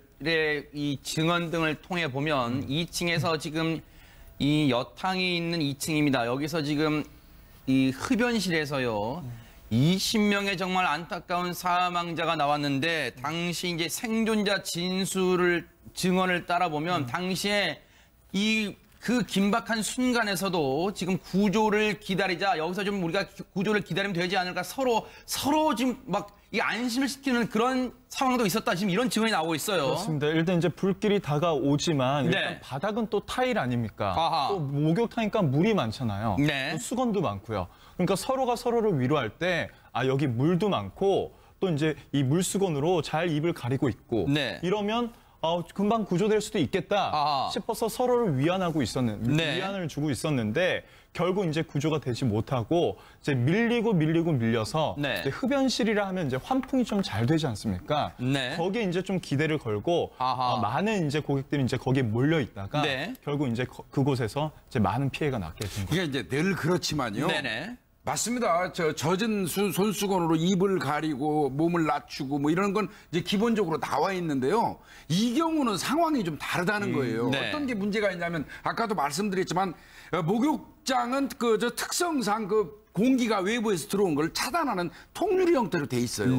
이 증언 등을 통해 보면 2층에서 지금 이 여탕이 있는 2층입니다. 여기서 지금 이 흡연실에서요. 20명의 정말 안타까운 사망자가 나왔는데, 당시 이제 생존자 증언을 따라 보면 당시에 그 긴박한 순간에서도 지금 구조를 기다리자, 여기서 좀 우리가 구조를 기다리면 되지 않을까, 서로 지금 막 이 안심을 시키는 그런 상황도 있었다, 지금 이런 증언이 나오고 있어요. 그렇습니다. 일단 이제 불길이 다가오지만 일단 바닥은 또 타일 아닙니까? 또 목욕탕이니까 물이 많잖아요. 또 수건도 많고요. 그러니까 서로가 서로를 위로할 때 여기 물도 많고 또 이제 이 물수건으로 잘 입을 가리고 있고 이러면 금방 구조될 수도 있겠다 싶어서 서로를 위안을 주고 있었는데, 결국 이제 구조가 되지 못하고 이제 밀려서 이제 흡연실이라 하면 이제 환풍이 좀 잘 되지 않습니까? 거기에 이제 좀 기대를 걸고 많은 이제 고객들이 이제 거기에 몰려 있다가 결국 이제 그곳에서 이제 많은 피해가 났게 된 거죠. 이게 이제 늘 그렇지만요. 맞습니다. 젖은 손수건으로 입을 가리고 몸을 낮추고 뭐 이런 건 이제 기본적으로 나와 있는데요. 이 경우는 상황이 좀 다르다는 거예요. 어떤 게 문제가 있냐면, 아까도 말씀드렸지만 목욕장은 저 특성상 그 공기가 외부에서 들어온 걸 차단하는 통유리 형태로 돼 있어요.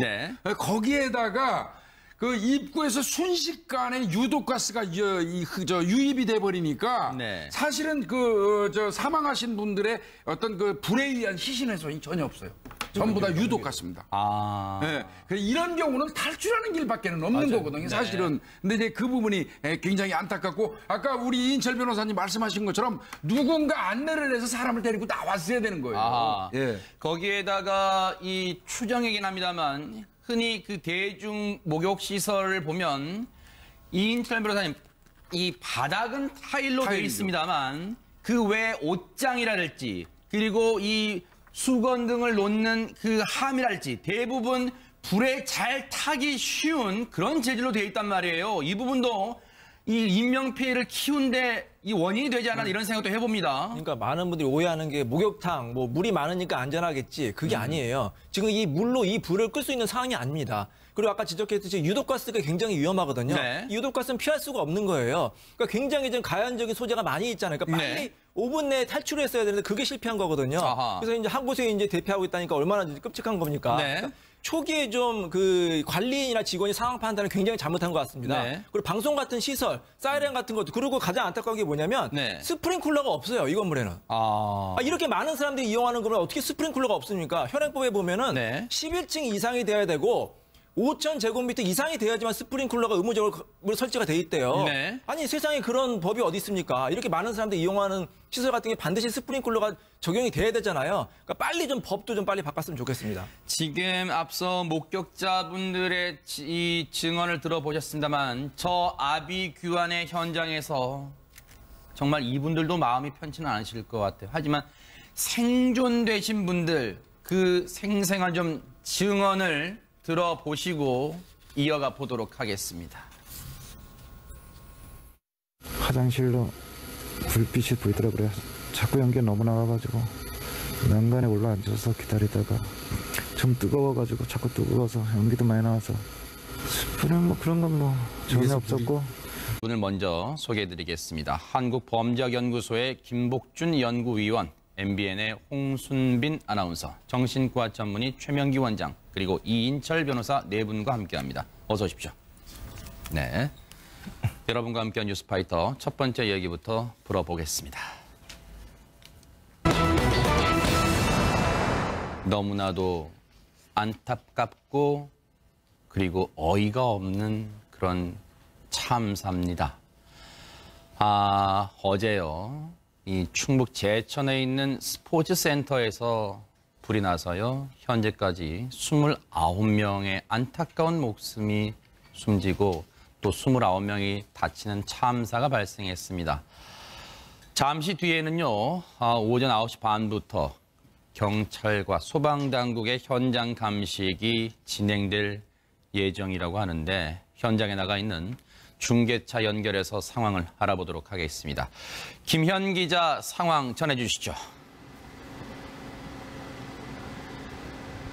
거기에다가 그 입구에서 순식간에 유독가스가 유입이 돼 버리니까 사실은 사망하신 분들의 어떤 그 불에 의한 희신 훼손이 전혀 없어요. 전부 다 유독가스입니다. 이런 경우는 탈출하는 길밖에는 없는 거거든요, 사실은. 근데 이제 그 부분이 굉장히 안타깝고, 아까 우리 이인철 변호사님 말씀하신 것처럼 누군가 안내를 해서 사람을 데리고 나왔어야 되는 거예요. 거기에다가 이 추정이긴 합니다만, 흔히 그 대중 목욕 시설을 보면 이인철 변호사님, 이 바닥은 타일로 되어 있습니다만 그 외 옷장이랄지 그리고 이 수건 등을 놓는 그 함이랄지 대부분 불에 잘 타기 쉬운 그런 재질로 되어 있단 말이에요. 이 부분도 이 인명피해를 키운데 이 원인이 되지 않았나 이런 생각도 해봅니다. 그러니까 많은 분들이 오해하는 게 목욕탕, 물이 많으니까 안전하겠지. 그게 아니에요. 지금 이 물로 이 불을 끌 수 있는 상황이 아닙니다. 그리고 아까 지적했듯이 유독가스가 굉장히 위험하거든요. 이 유독가스는 피할 수가 없는 거예요. 그러니까 굉장히 좀 가연적인 소재가 많이 있잖아요. 그러니까 빨리 5분 내에 탈출했어야 되는데 그게 실패한 거거든요. 그래서 이제 한 곳에 이제 대피하고 있다니까 얼마나 끔찍한 겁니까? 그러니까 초기에 좀 그 관리인이나 직원이 상황 판단을 굉장히 잘못한 것 같습니다. 그리고 방송 같은 시설, 사이렌 같은 것도, 그리고 가장 안타까운 게 뭐냐면 스프링쿨러가 없어요, 이 건물에는. 이렇게 많은 사람들이 이용하는 거면 어떻게 스프링쿨러가 없습니까? 현행법에 보면은 11층 이상이 돼야 되고 5,000제곱미터 이상이 돼야지만 스프링쿨러가 의무적으로 설치가 돼 있대요. 아니, 세상에 그런 법이 어디 있습니까? 이렇게 많은 사람들이 이용하는 시설 같은 게 반드시 스프링쿨러가 적용이 돼야 되잖아요. 그러니까 빨리 좀 법도 좀 빨리 바꿨으면 좋겠습니다. 지금 앞서 목격자분들의 이 증언을 들어보셨습니다만, 저 아비규환의 현장에서 정말 이분들도 마음이 편치는 않으실 것 같아요. 하지만 생존되신 분들, 그 생생한 좀 증언을 들어보시고 이어가 보도록 하겠습니다. 화장실로 불빛이 보이더라고요. 자꾸 연기가 너무 나와가지고 난간에 올라앉아서 기다리다가 좀 뜨거워가지고 자꾸 뜨거워서 연기도 많이 나와서 그런 건 전혀 없었고. 오늘 먼저 소개해드리겠습니다. 한국범죄학연구소의 김복준 연구위원, MBN의 홍순빈 아나운서, 정신과 전문의 최명기 원장, 그리고 이인철 변호사 네 분과 함께합니다. 어서 오십시오. 네. 여러분과 함께한 뉴스파이터 첫 번째 이야기부터 풀어보겠습니다. 너무나도 안타깝고 그리고 어이가 없는 그런 참사입니다. 어제요. 이 충북 제천에 있는 스포츠센터에서 불이 나서요. 현재까지 29명의 안타까운 목숨이 숨지고 또 29명이 다치는 참사가 발생했습니다. 잠시 뒤에는요. 오전 9시 반부터 경찰과 소방당국의 현장 감식이 진행될 예정이라고 하는데 현장에 나가 있는 중계차 연결해서 상황을 알아보도록 하겠습니다. 김현 기자 상황 전해주시죠.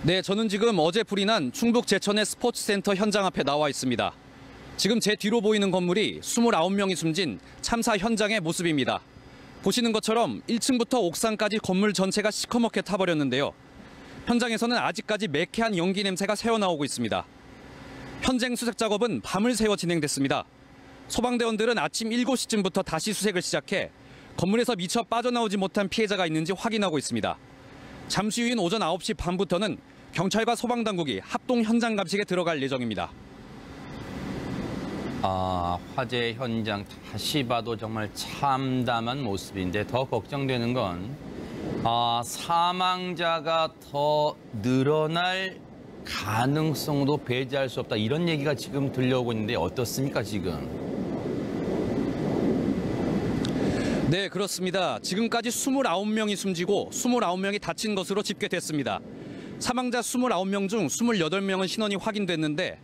네, 저는 지금 어제 불이 난 충북 제천의 스포츠센터 현장 앞에 나와 있습니다. 지금 제 뒤로 보이는 건물이 29명이 숨진 참사 현장의 모습입니다. 보시는 것처럼 1층부터 옥상까지 건물 전체가 시커멓게 타버렸는데요. 현장에서는 아직까지 매캐한 연기 냄새가 새어나오고 있습니다. 현장 수색 작업은 밤을 새워 진행됐습니다. 소방대원들은 아침 7시쯤부터 다시 수색을 시작해 건물에서 미처 빠져나오지 못한 피해자가 있는지 확인하고 있습니다. 잠시 후인 오전 9시 반부터는 경찰과 소방당국이 합동 현장 감식에 들어갈 예정입니다. 화재 현장 다시 봐도 정말 참담한 모습인데 더 걱정되는 건 사망자가 더 늘어날 가능성도 배제할 수 없다. 이런 얘기가 지금 들려오고 있는데 어떻습니까, 지금? 네, 그렇습니다. 지금까지 29명이 숨지고 29명이 다친 것으로 집계됐습니다. 사망자 29명 중 28명은 신원이 확인됐는데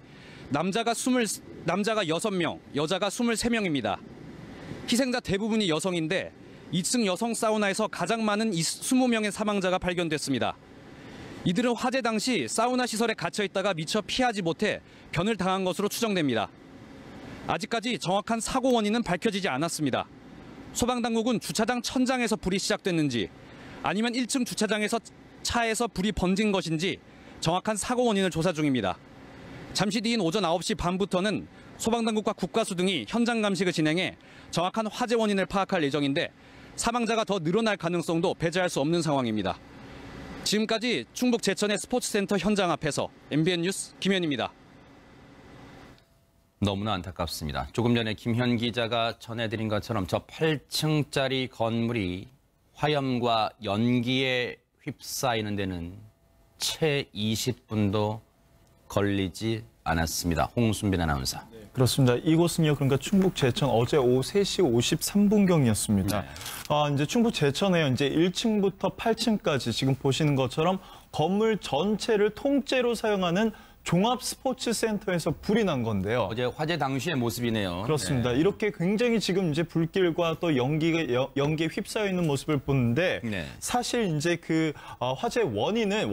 남자가 6명, 여자가 23명입니다. 희생자 대부분이 여성인데 2층 여성 사우나에서 가장 많은 20명의 사망자가 발견됐습니다. 이들은 화재 당시 사우나 시설에 갇혀 있다가 미처 피하지 못해 변을 당한 것으로 추정됩니다. 아직까지 정확한 사고 원인은 밝혀지지 않았습니다. 소방당국은 주차장 천장에서 불이 시작됐는지 아니면 1층 주차장에서 차에서 불이 번진 것인지 정확한 사고 원인을 조사 중입니다. 잠시 뒤인 오전 9시 반부터는 소방당국과 국가수 등이 현장 감식을 진행해 정확한 화재 원인을 파악할 예정인데 사망자가 더 늘어날 가능성도 배제할 수 없는 상황입니다. 지금까지 충북 제천의 스포츠센터 현장 앞에서 MBN 뉴스 김현입니다. 너무나 안타깝습니다. 조금 전에 김현 기자가 전해드린 것처럼 저 8층짜리 건물이 화염과 연기에 휩싸이는 데는 채 20분도 걸리지 않았습니다. 홍순빈 아나운서. 네, 그렇습니다. 이곳은요, 그러니까 충북 제천 어제 오후 3시 53분경이었습니다. 네. 이제 충북 제천에요, 이제 1층부터 8층까지 지금 보시는 것처럼 건물 전체를 통째로 사용하는 종합 스포츠 센터에서 불이 난 건데요. 어제 화재 당시의 모습이네요. 그렇습니다. 네. 이렇게 굉장히 지금 이제 불길과 또 연기에 휩싸여 있는 모습을 보는데 네. 사실 이제 그 화재 원인에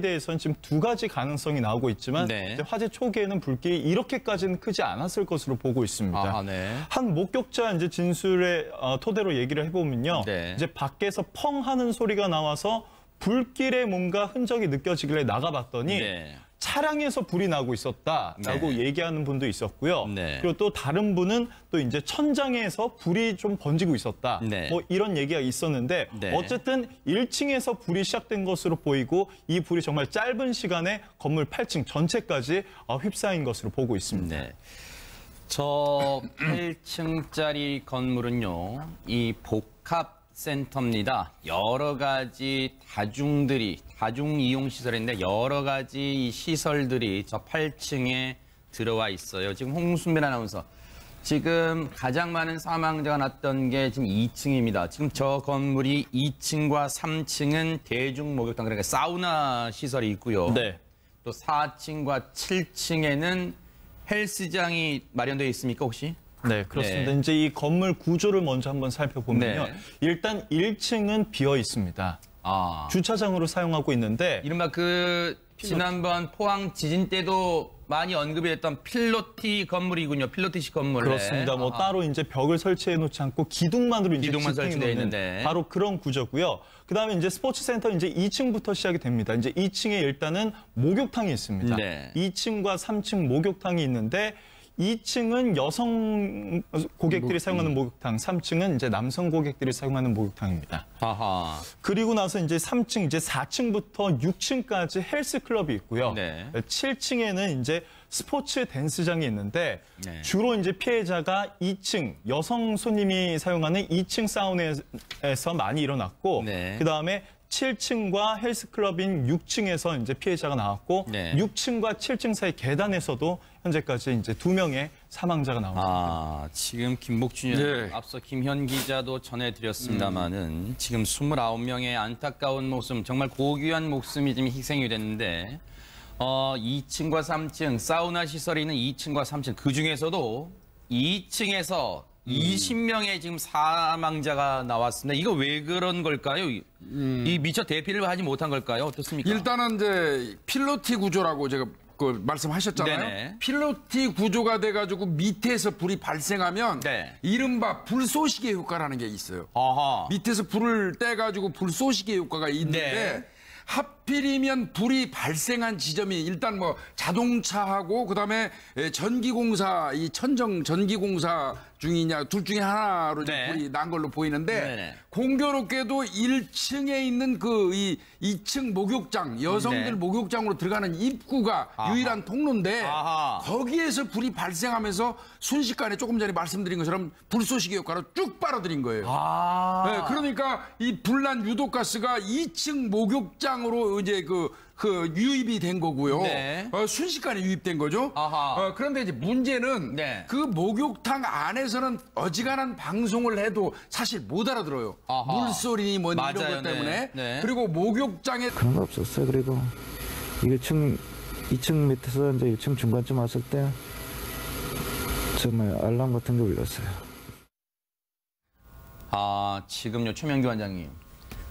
대해서는 지금 두 가지 가능성이 나오고 있지만 네. 이제 화재 초기에는 불길이 이렇게까지는 크지 않았을 것으로 보고 있습니다. 네. 한 목격자 이제 진술의 토대로 얘기를 해보면요, 네. 이제 밖에서 펑 하는 소리가 나와서 불길에 뭔가 흔적이 느껴지길래 나가봤더니. 네. 차량에서 불이 나고 있었다라고 네. 얘기하는 분도 있었고요. 네. 그리고 또 다른 분은 또 이제 천장에서 불이 좀 번지고 있었다. 네. 뭐 이런 얘기가 있었는데 네. 어쨌든 1층에서 불이 시작된 것으로 보이고 이 불이 정말 짧은 시간에 건물 8층 전체까지 휩싸인 것으로 보고 있습니다. 네. 저 8층짜리 건물은요, 이 복합센터입니다. 여러 가지 다중 이용 시설인데 여러 가지 시설들이 저 8층에 들어와 있어요. 지금 홍순빈 아나운서, 지금 가장 많은 사망자가 났던 게 지금 2층입니다. 지금 저 건물이 2층과 3층은 대중 목욕탕, 그러니까 사우나 시설이 있고요. 네. 또 4층과 7층에는 헬스장이 마련되어 있습니까, 혹시? 네, 그렇습니다. 네. 이제 이 건물 구조를 먼저 한번 살펴보면요. 네. 일단 1층은 비어 있습니다. 주차장으로 사용하고 있는데 이른바 그 지난번 포항 지진 때도 많이 언급이 됐던 필로티 건물이군요. 필로티식 건물. 그렇습니다. 뭐 따로 이제 벽을 설치해 놓지 않고 기둥만으로 이제 기둥만 지탱해 설치되어 놓는 있는데. 바로 그런 구조고요. 그다음에 이제 스포츠센터 이제 2층부터 시작이 됩니다. 이제 2층에 일단은 목욕탕이 있습니다. 네. 2층과 3층 목욕탕이 있는데 2층은 여성 고객들이 사용하는 목욕탕, 3층은 이제 남성 고객들이 사용하는 목욕탕입니다. 아하. 그리고 나서 이제 3층, 이제 4층부터 6층까지 헬스클럽이 있고요. 네. 7층에는 이제 스포츠 댄스장이 있는데 네. 주로 이제 피해자가 2층 여성 손님이 사용하는 2층 사우나에서 많이 일어났고 네. 그다음에 7층과 헬스클럽인 6층에서 이제 피해자가 나왔고 네. 6층과 7층 사이 계단에서도 현재까지 이제 2명의 사망자가 나왔습니다. 아, 지금 김복준 의원, 네. 앞서 김현 기자도 전해드렸습니다만은 지금 29명의 안타까운 목숨, 정말 고귀한 목숨이 지금 희생이 됐는데 2층과 3층, 사우나 시설이 있는 2층과 3층, 그중에서도 2층에서 20명의 지금 사망자가 나왔습니다. 이거 왜 그런 걸까요? 이 미처 대피를 하지 못한 걸까요? 어떻습니까? 일단은 이제 필로티 구조라고 제가 그 말씀하셨잖아요. 네네. 필로티 구조가 돼가지고 밑에서 불이 발생하면 네. 이른바 불쏘시개 효과라는 게 있어요. 아하. 밑에서 불을 떼가지고 불쏘시개 효과가 있는데 네. 하필이면 불이 발생한 지점이 일단 뭐 자동차하고 그다음에 전기공사 이 천정 전기공사 중이냐 둘 중에 하나로 네. 불이 난 걸로 보이는데 네네. 공교롭게도 1층에 있는 그 2층 목욕장 여성들 네. 목욕장으로 들어가는 입구가 아하. 유일한 통로인데 아하. 거기에서 불이 발생하면서 순식간에 조금 전에 말씀드린 것처럼 불쏘시개 효과로 쭉 빨아들인 거예요. 아. 네, 그러니까 이 불난 유독가스가 2층 목욕장으로 이제 그 유입이 된 거고요. 네. 순식간에 유입된 거죠. 아하. 그런데 이제 문제는 네. 그 목욕탕 안에서는 어지간한 방송을 해도 사실 못 알아들어요. 아하. 물소리 뭐 이런 맞아요. 것 때문에. 네. 네. 그리고 목욕장에 그런 거 없었어요. 그리고 2층 밑에서 이제 1층 중간쯤 왔을 때 정말 알람 같은 게 울렸어요. 아, 지금요, 최명규 원장님.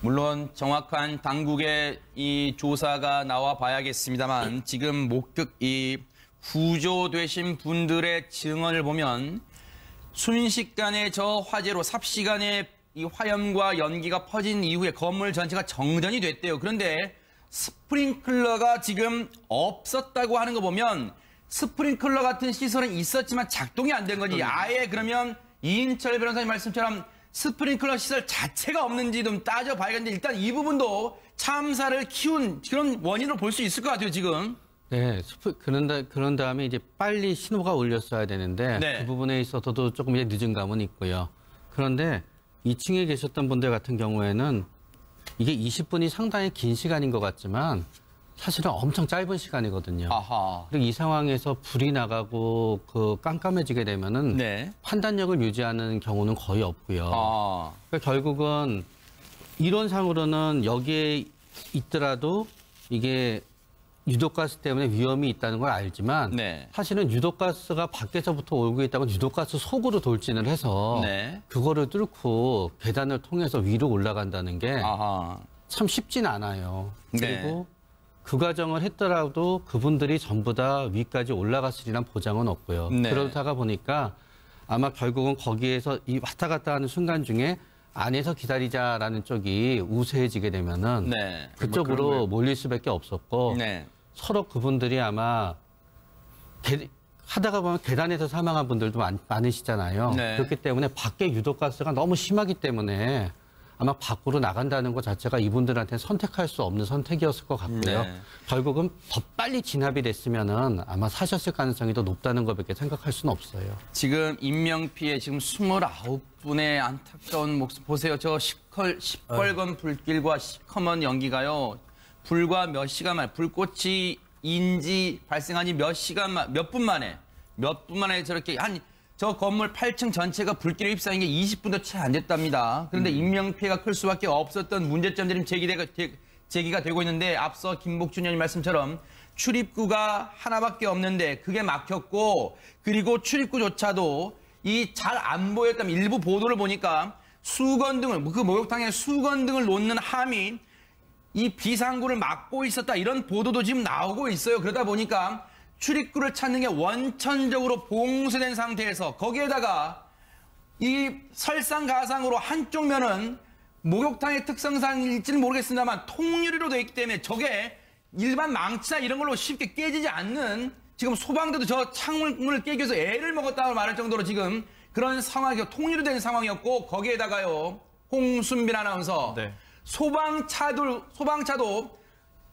물론 정확한 당국의 이 조사가 나와 봐야겠습니다만 지금 구조되신 분들의 증언을 보면 순식간에 저 화재로 삽시간에 이 화염과 연기가 퍼진 이후에 건물 전체가 정전이 됐대요. 그런데 스프링클러가 지금 없었다고 하는 거 보면 스프링클러 같은 시설은 있었지만 작동이 안 된 거지. 아예 그러면 이인철 변호사님 말씀처럼 스프링클러 시설 자체가 없는지 좀 따져봐야겠는데 일단 이 부분도 참사를 키운 그런 원인으로 볼 수 있을 것 같아요, 지금. 네, 그런 다음에 이제 빨리 신호가 울렸어야 되는데 네. 그 부분에 있어서도 조금 이제 늦은 감은 있고요. 그런데 2층에 계셨던 분들 같은 경우에는 이게 20분이 상당히 긴 시간인 것 같지만 사실은 엄청 짧은 시간이거든요. 아하. 그리고 이 상황에서 불이 나가고 깜깜해지게 되면은 네. 판단력을 유지하는 경우는 거의 없고요. 아. 그러니까 결국은 이론상으로는 여기에 있더라도 이게 유독가스 때문에 위험이 있다는 걸 알지만 네. 사실은 유독가스가 밖에서부터 오고 있다고 유독가스 속으로 돌진을 해서 네. 그거를 뚫고 계단을 통해서 위로 올라간다는 게 아하. 참 쉽진 않아요. 네. 그리고 그 과정을 했더라도 그분들이 전부 다 위까지 올라갔으리란 보장은 없고요. 네. 그러다가 보니까 아마 결국은 거기에서 이 왔다 갔다 하는 순간 중에 안에서 기다리자라는 쪽이 우세해지게 되면은 네. 그쪽으로 몰릴 수밖에 없었고 네. 서로 그분들이 아마 하다가 보면 계단에서 사망한 분들도 많으시잖아요. 네. 그렇기 때문에 밖에 유독가스가 너무 심하기 때문에 아마 밖으로 나간다는 것 자체가 이분들한테 선택할 수 없는 선택이었을 것 같고요. 네. 결국은 더 빨리 진압이 됐으면은 아마 사셨을 가능성이 더 높다는 것밖에 생각할 수는 없어요. 지금 인명피해 지금 29분의 안타까운 목숨 보세요. 저 시뻘건 불길과 시커먼 연기가요. 불과 몇 시간 만에 불꽃이 발생한 지 몇 분 만에 저렇게 저 건물 8층 전체가 불길에 휩싸인 게 20분도 채 안 됐답니다. 그런데 인명피해가 클 수밖에 없었던 문제점들이 제기가 되고 있는데 앞서 김복준 의원님 말씀처럼 출입구가 하나밖에 없는데 그게 막혔고 그리고 출입구조차도 잘 안 보였다면 일부 보도를 보니까 수건등을 그 목욕탕에 수건등을 놓는 함이 이 비상구를 막고 있었다 이런 보도도 지금 나오고 있어요. 그러다 보니까 출입구를 찾는 게 원천적으로 봉쇄된 상태에서 거기에다가 이 설상가상으로 한쪽 면은 목욕탕의 특성상일지는 모르겠습니다만 통유리로 되어 있기 때문에 저게 일반 망치나 이런 걸로 쉽게 깨지지 않는 지금 소방대도 저 창문을 깨기 위해서 애를 먹었다고 말할 정도로 지금 그런 상황이 통유리 된 상황이었고 거기에다가요 홍순빈 아나운서 네. 소방차도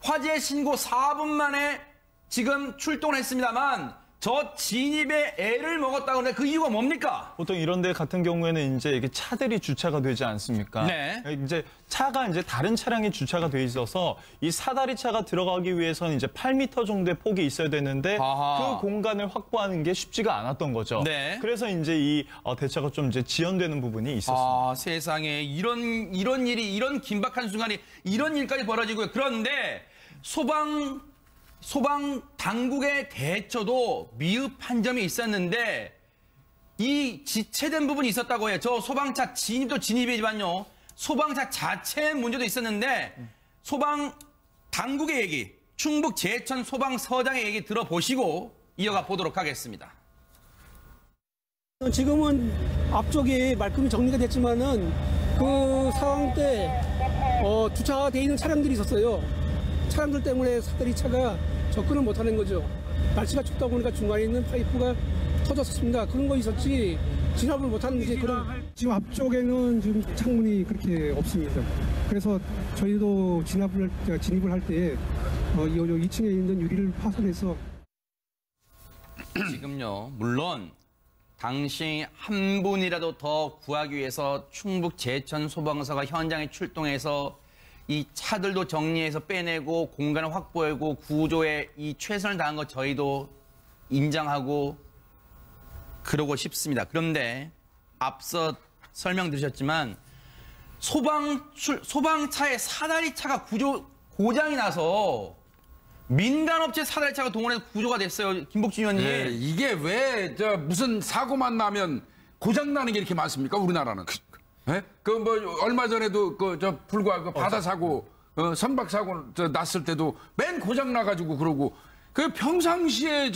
화재 신고 4분 만에 지금 출동을 했습니다만 저 진입에 애를 먹었다고 하는데 그 이유가 뭡니까? 보통 이런 데 같은 경우에는 이제 이게 차들이 주차가 되지 않습니까? 네. 이제 차가 이제 다른 차량이 주차가 돼 있어서 이 사다리 차가 들어가기 위해서는 이제 8m 정도의 폭이 있어야 되는데 아하. 그 공간을 확보하는 게 쉽지가 않았던 거죠. 네. 그래서 이제 이 대처가 좀 이제 지연되는 부분이 있었습니다. 아, 세상에 이런 일이 이런 긴박한 순간이 이런 일까지 벌어지고요. 그런데 소방 당국의 대처도 미흡한 점이 있었는데 이 지체된 부분이 있었다고 해요. 저 소방차 진입도 진입이지만요. 소방차 자체의 문제도 있었는데 소방 당국의 얘기, 충북 제천 소방서장의 얘기 들어보시고 이어가 보도록 하겠습니다. 지금은 앞쪽에 말끔히 정리가 됐지만은 그 상황 때 주차되어 있는 차량들이 있었어요. 차량들 때문에 사다리 차가 접근을 못하는 거죠. 날씨가 춥다 보니까 중간에 있는 파이프가 터졌습니다. 그런 거 있었지 진압을 못하는 게 그런. 지금 앞쪽에는 지금 창문이 그렇게 없습니다. 그래서 저희도 진입을 할 때 2층에 있는 유리를 파손해서 지금요 물론 당시 한 분이라도 더 구하기 위해서 충북 제천 소방서가 현장에 출동해서 이 차들도 정리해서 빼내고 공간을 확보하고 구조에 이 최선을 다한 거 저희도 인정하고 그러고 싶습니다. 그런데 앞서 설명드리셨지만 소방차의 사다리차가 고장이 나서 민간업체 사다리차가 동원해서 구조가 됐어요. 김복준 의원님. 네, 이게 왜 무슨 사고만 나면 고장나는 게 이렇게 많습니까? 우리나라는. 네? 얼마 전에도 불과 바다 사고, 선박 사고 났을 때도 맨 고장 나가지고 그러고, 평상시에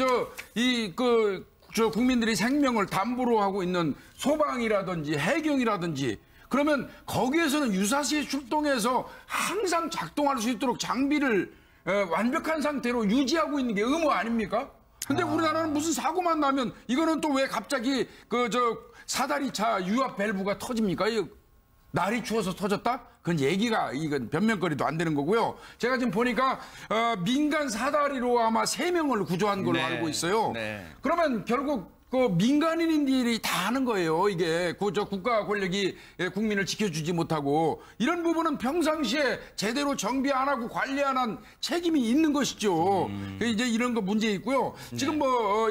국민들의 생명을 담보로 하고 있는 소방이라든지 해경이라든지 그러면 거기에서는 유사시에 출동해서 항상 작동할 수 있도록 장비를 완벽한 상태로 유지하고 있는 게 의무 아닙니까? 근데 우리나라는 무슨 사고만 나면 이거는 또 왜 갑자기 사다리차 유압 밸브가 터집니까? 날이 추워서 터졌다? 그건 이건 변명거리도 안 되는 거고요. 제가 지금 보니까 민간 사다리로 아마 3명을 구조한 걸로 알고 있어요. 네. 그러면 결국 민간인들이 다 하는 거예요. 이게 국가 권력이 국민을 지켜주지 못하고 이런 부분은 평상시에 제대로 정비 안 하고 관리 안 한 책임이 있는 것이죠. 이제 이런 거 문제 있고요. 지금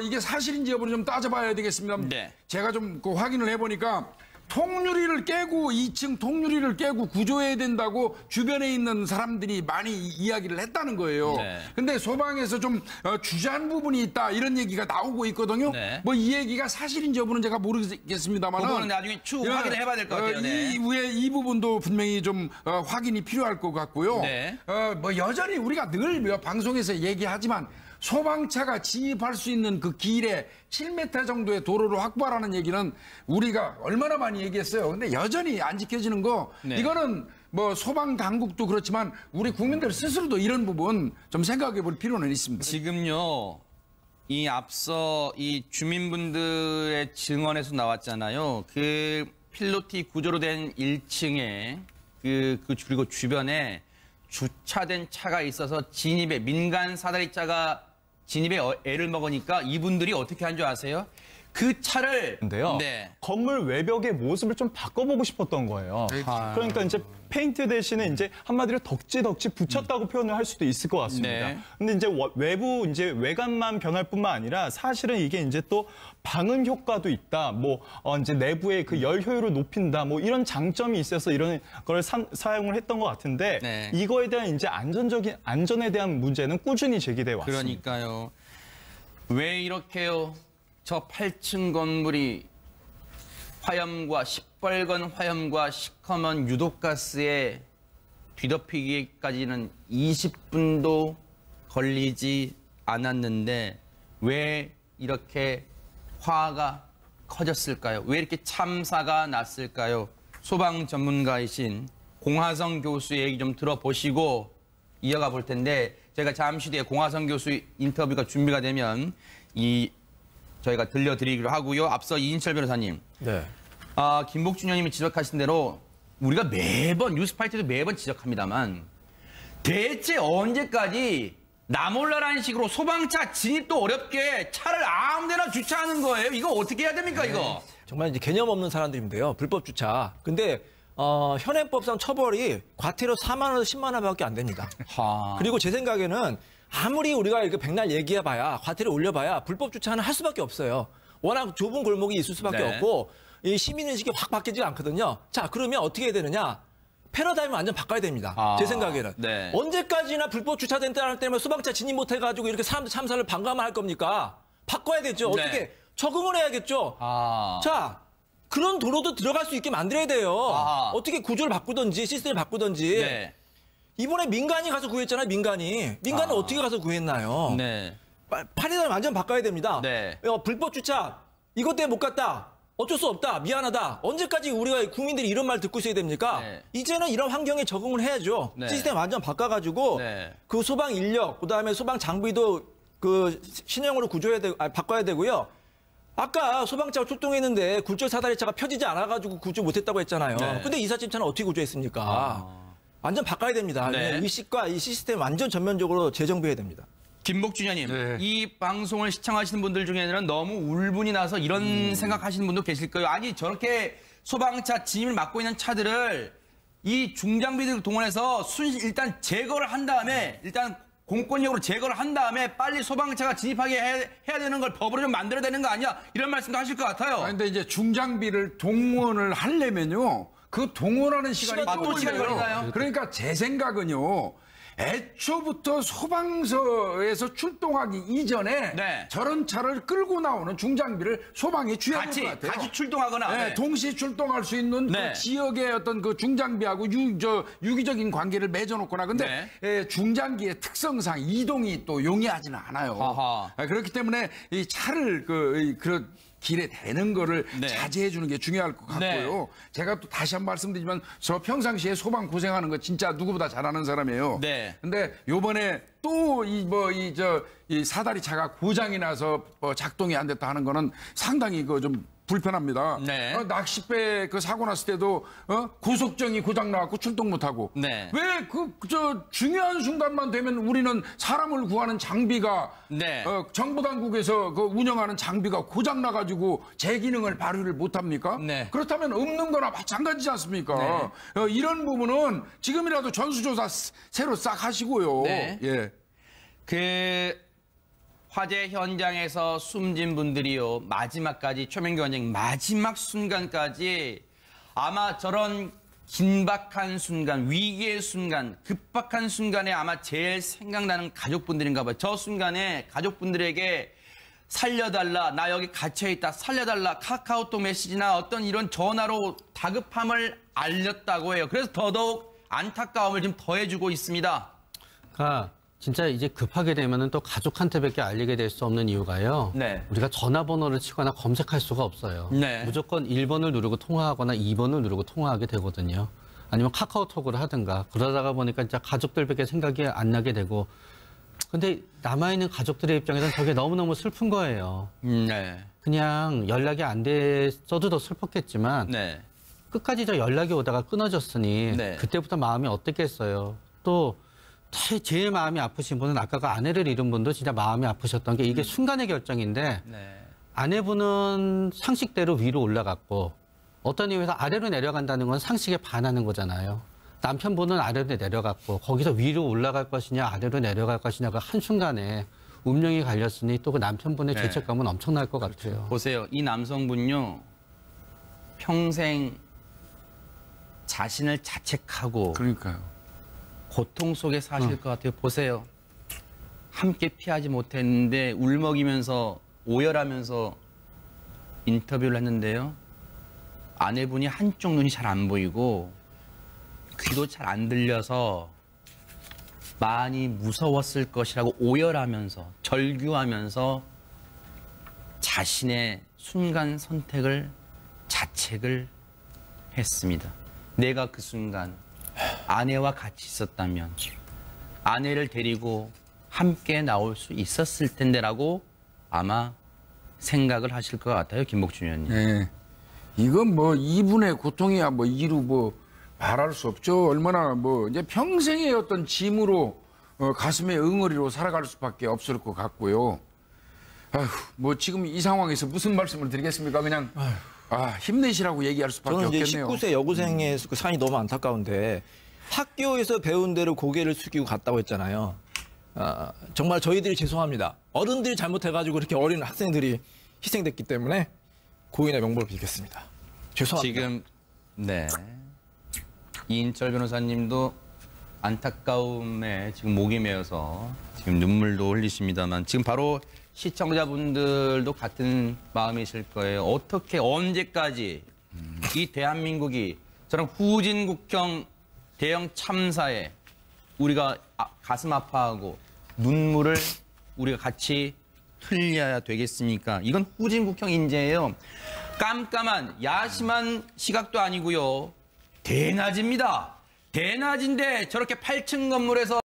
이게 사실인지 여부는 좀 따져봐야 되겠습니다. 네. 제가 좀 확인을 해보니까 통유리를 깨고 2층 통유리를 깨고 구조해야 된다고 주변에 있는 사람들이 많이 이야기를 했다는 거예요. 네. 근데 소방에서 좀 주저한 부분이 있다 이런 얘기가 나오고 있거든요. 네. 이 얘기가 사실인지 여부는 제가 모르겠습니다만 그 부분은 나중에 추후 확인을 해봐야 될 것 같아요. 네. 이 부분도 분명히 좀 확인이 필요할 것 같고요. 네. 여전히 우리가 늘 방송에서 얘기하지만 소방차가 진입할 수 있는 그 길에 7m 정도의 도로를 확보하라는 얘기는 우리가 얼마나 많이 얘기했어요. 근데 여전히 안 지켜지는 거 네. 이거는 소방 당국도 그렇지만 우리 국민들 스스로도 이런 부분 좀 생각해 볼 필요는 있습니다. 지금요. 이 앞서 이 주민분들의 증언에서 나왔잖아요. 그 필로티 구조로 된 1층에 그리고 주변에 주차된 차가 있어서 진입에 민간 사다리차가 진입에 애를 먹으니까 이분들이 어떻게 한 줄 아세요? 그 차를 네. 건물 외벽의 모습을 좀 바꿔보고 싶었던 거예요. 그러니까 이제 페인트 대신에 이제 한마디로 덕지 붙였다고 표현을 할 수도 있을 것 같습니다. 네. 근데 이제 외부 이제 외관만 변할 뿐만 아니라 사실은 이게 이제 또 방음 효과도 있다. 이제 내부의 그 열 효율을 높인다. 이런 장점이 있어서 이런 걸 사용을 했던 것 같은데 네. 이거에 대한 이제 안전에 대한 문제는 꾸준히 제기돼 왔습니다. 그러니까요. 왜 이렇게요? 저 8층 건물이 시뻘건 화염과 시커먼 유독가스에 뒤덮이기까지는 20분도 걸리지 않았는데 왜 이렇게 화가 커졌을까요? 왜 이렇게 참사가 났을까요? 소방 전문가이신 공하성 교수의 얘기 좀 들어보시고 이어가 볼 텐데 저희가 잠시 뒤에 공하성 교수 인터뷰가 준비가 되면 저희가 들려드리기로 하고요. 앞서 이인철 변호사님, 네. 김복준 의원님이 지적하신 대로 우리가 매번 뉴스파이트도 매번 지적합니다만 대체 언제까지 나 몰라라는 식으로 소방차 진입도 어렵게 차를 아무데나 주차하는 거예요? 이거 어떻게 해야 됩니까, 이거? 정말 이제 개념 없는 사람들인데요. 불법 주차. 근데 현행법상 처벌이 과태료 4만 원에서 10만 원밖에 안 됩니다. 그리고 제 생각에는 아무리 우리가 이거 백날 얘기해봐야 과태료 올려봐야 불법 주차는 할 수밖에 없어요. 워낙 좁은 골목이 있을 수밖에 없고 이 시민의식이 확 바뀌지 않거든요. 자, 그러면 어떻게 해야 되느냐? 패러다임을 완전 바꿔야 됩니다. 제 생각에는. 네. 언제까지나 불법 주차된 때문에 소방차 진입 못해가지고 이렇게 사람들 참사를 방관만 할 겁니까? 바꿔야 되죠. 네. 어떻게 적응을 해야겠죠. 자, 그런 도로도 들어갈 수 있게 만들어야 돼요. 어떻게 구조를 바꾸든지 시스템을 바꾸든지. 네. 이번에 민간이 가서 구했잖아요. 민간은 어떻게 가서 구했나요? 네. 패러다임 완전 바꿔야 됩니다. 네. 불법 주차 이것 때문에 못 갔다. 어쩔 수 없다. 미안하다. 언제까지 우리가 국민들이 이런 말 듣고 있어야 됩니까? 네. 이제는 이런 환경에 적응을 해야죠. 네. 시스템 완전 바꿔가지고 그 소방 인력, 그다음에 소방 장비도 그 신형으로 바꿔야 되고요. 아까 소방차가 출동했는데 굴절 사다리차가 펴지지 않아가지고 구조 못했다고 했잖아요. 네. 근데 이삿짐차는 어떻게 구조했습니까? 완전 바꿔야 됩니다. 네. 의식과 이 시스템 완전 전면적으로 재정비해야 됩니다. 김복준 의원님, 이 방송을 시청하시는 분들 중에는 너무 울분이 나서 이런 생각하시는 분도 계실 거예요. 아니 저렇게 소방차 진입을 막고 있는 차들을 이 중장비들을 동원해서 일단 제거를 한 다음에 일단 공권력으로 제거를 한 다음에 빨리 소방차가 진입하게 해야 되는 걸 법으로 좀 만들어야 되는 거 아니야? 이런 말씀도 하실 것 같아요. 그런데 이제 중장비를 동원을 하려면요. 그 동원하는 시간이 또 시간이 걸리나요? 그러니까 제 생각은요. 애초부터 소방서에서 출동하기 이전에 저런 차를 끌고 나오는 중장비를 소방이 쥐어야 될 것 같아요. 같이 출동하거나. 동시에 출동할 수 있는 그 지역의 어떤 그 중장비하고 유기적인 관계를 맺어놓거나. 근데 중장비의 특성상 이동이 또 용이하지는 않아요. 그렇기 때문에 이 차를 그런 길에 대는 거를 자제해 주는 게 중요할 것 같고요. 제가 또 다시 한 번 말씀드리지만 저 평상시에 소방 고생하는 거 진짜 누구보다 잘하는 사람이에요. 근데 요번에 또 이 사다리 차가 고장이 나서 작동이 안 됐다 하는 거는 상당히 좀 불편합니다. 낚싯배 그 사고 났을 때도 고속정이 고장 나갖고 출동 못하고 왜 중요한 순간만 되면 우리는 사람을 구하는 장비가 정부 당국에서 그 운영하는 장비가 고장 나가지고 제 기능을 발휘를 못합니까? 그렇다면 없는 거나 마찬가지지 않습니까? 이런 부분은 지금이라도 전수조사 새로 싹 하시고요. 화재 현장에서 숨진 분들이요. 마지막까지 최명규 원장님 마지막 순간까지 아마 저런 긴박한 순간, 위기의 순간, 급박한 순간에 아마 제일 생각나는 가족분들인가 봐요. 저 순간에 가족분들에게 살려달라, 나 여기 갇혀있다, 살려달라, 카카오톡 메시지나 어떤 이런 전화로 다급함을 알렸다고 해요. 그래서 더더욱 안타까움을 좀 더해주고 있습니다. 진짜 이제 급하게 되면은 또 가족한테밖에 알리게 될 수 없는 이유가요. 우리가 전화번호를 치거나 검색할 수가 없어요. 무조건 1번을 누르고 통화하거나 2번을 누르고 통화하게 되거든요. 아니면 카카오톡을 하든가. 그러다가 보니까 진짜 가족들밖에 생각이 안 나게 되고. 근데 남아있는 가족들의 입장에서는 저게 너무너무 슬픈 거예요. 그냥 연락이 안 됐어도 더 슬펐겠지만 끝까지 저 연락이 오다가 끊어졌으니 그때부터 마음이 어땠겠어요. 또 제일 마음이 아프신 분은 아까 아내를 잃은 분도 진짜 마음이 아프셨던 게 이게 순간의 결정인데 아내분은 상식대로 위로 올라갔고 어떤 이유에서 아래로 내려간다는 건 상식에 반하는 거잖아요. 남편분은 아래로 내려갔고 거기서 위로 올라갈 것이냐 아래로 내려갈 것이냐가 한순간에 운명이 갈렸으니 또 그 남편분의 죄책감은 엄청날 것 같아요. 보세요. 이 남성분요. 평생 자신을 자책하고 고통 속에 사실 것 같아요. 보세요. 함께 피하지 못했는데 울먹이면서 오열하면서 인터뷰를 했는데요. 아내분이 한쪽 눈이 잘 안 보이고 귀도 잘 안 들려서 많이 무서웠을 것이라고 오열하면서 절규하면서 자신의 순간 선택을 자책을 했습니다. 내가 그 순간 아내와 같이 있었다면 아내를 데리고 함께 나올 수 있었을 텐데라고 아마 생각을 하실 것 같아요, 김복준 의원님. 네. 이건 뭐 이분의 고통이야 뭐 이루 뭐 말할 수 없죠. 얼마나 뭐 이제 평생의 어떤 짐으로 가슴의 응어리로 살아갈 수밖에 없을 것 같고요. 아휴, 뭐 지금 이 상황에서 무슨 말씀을 드리겠습니까? 그냥 힘내시라고 얘기할 수밖에 저는 이제 없겠네요. 19세 여고생의 그 사연이 너무 안타까운데 학교에서 배운 대로 고개를 숙이고 갔다고 했잖아요. 정말 저희들이 죄송합니다. 어른들이 잘못해가지고 이렇게 어린 학생들이 희생됐기 때문에 고인의 명복을 빌겠습니다. 죄송합니다. 지금 네 이인철 변호사님도 안타까움에 지금 목이 메어서 지금 눈물도 흘리십니다만 지금 바로 시청자분들도 같은 마음이실 거예요. 어떻게 언제까지 이 대한민국이 저런 후진국형 대형 참사에 우리가 가슴 아파하고 눈물을 우리가 같이 흘려야 되겠습니까? 이건 후진국형 인재예요. 깜깜한 야심한 시각도 아니고요. 대낮입니다. 대낮인데 저렇게 8층 건물에서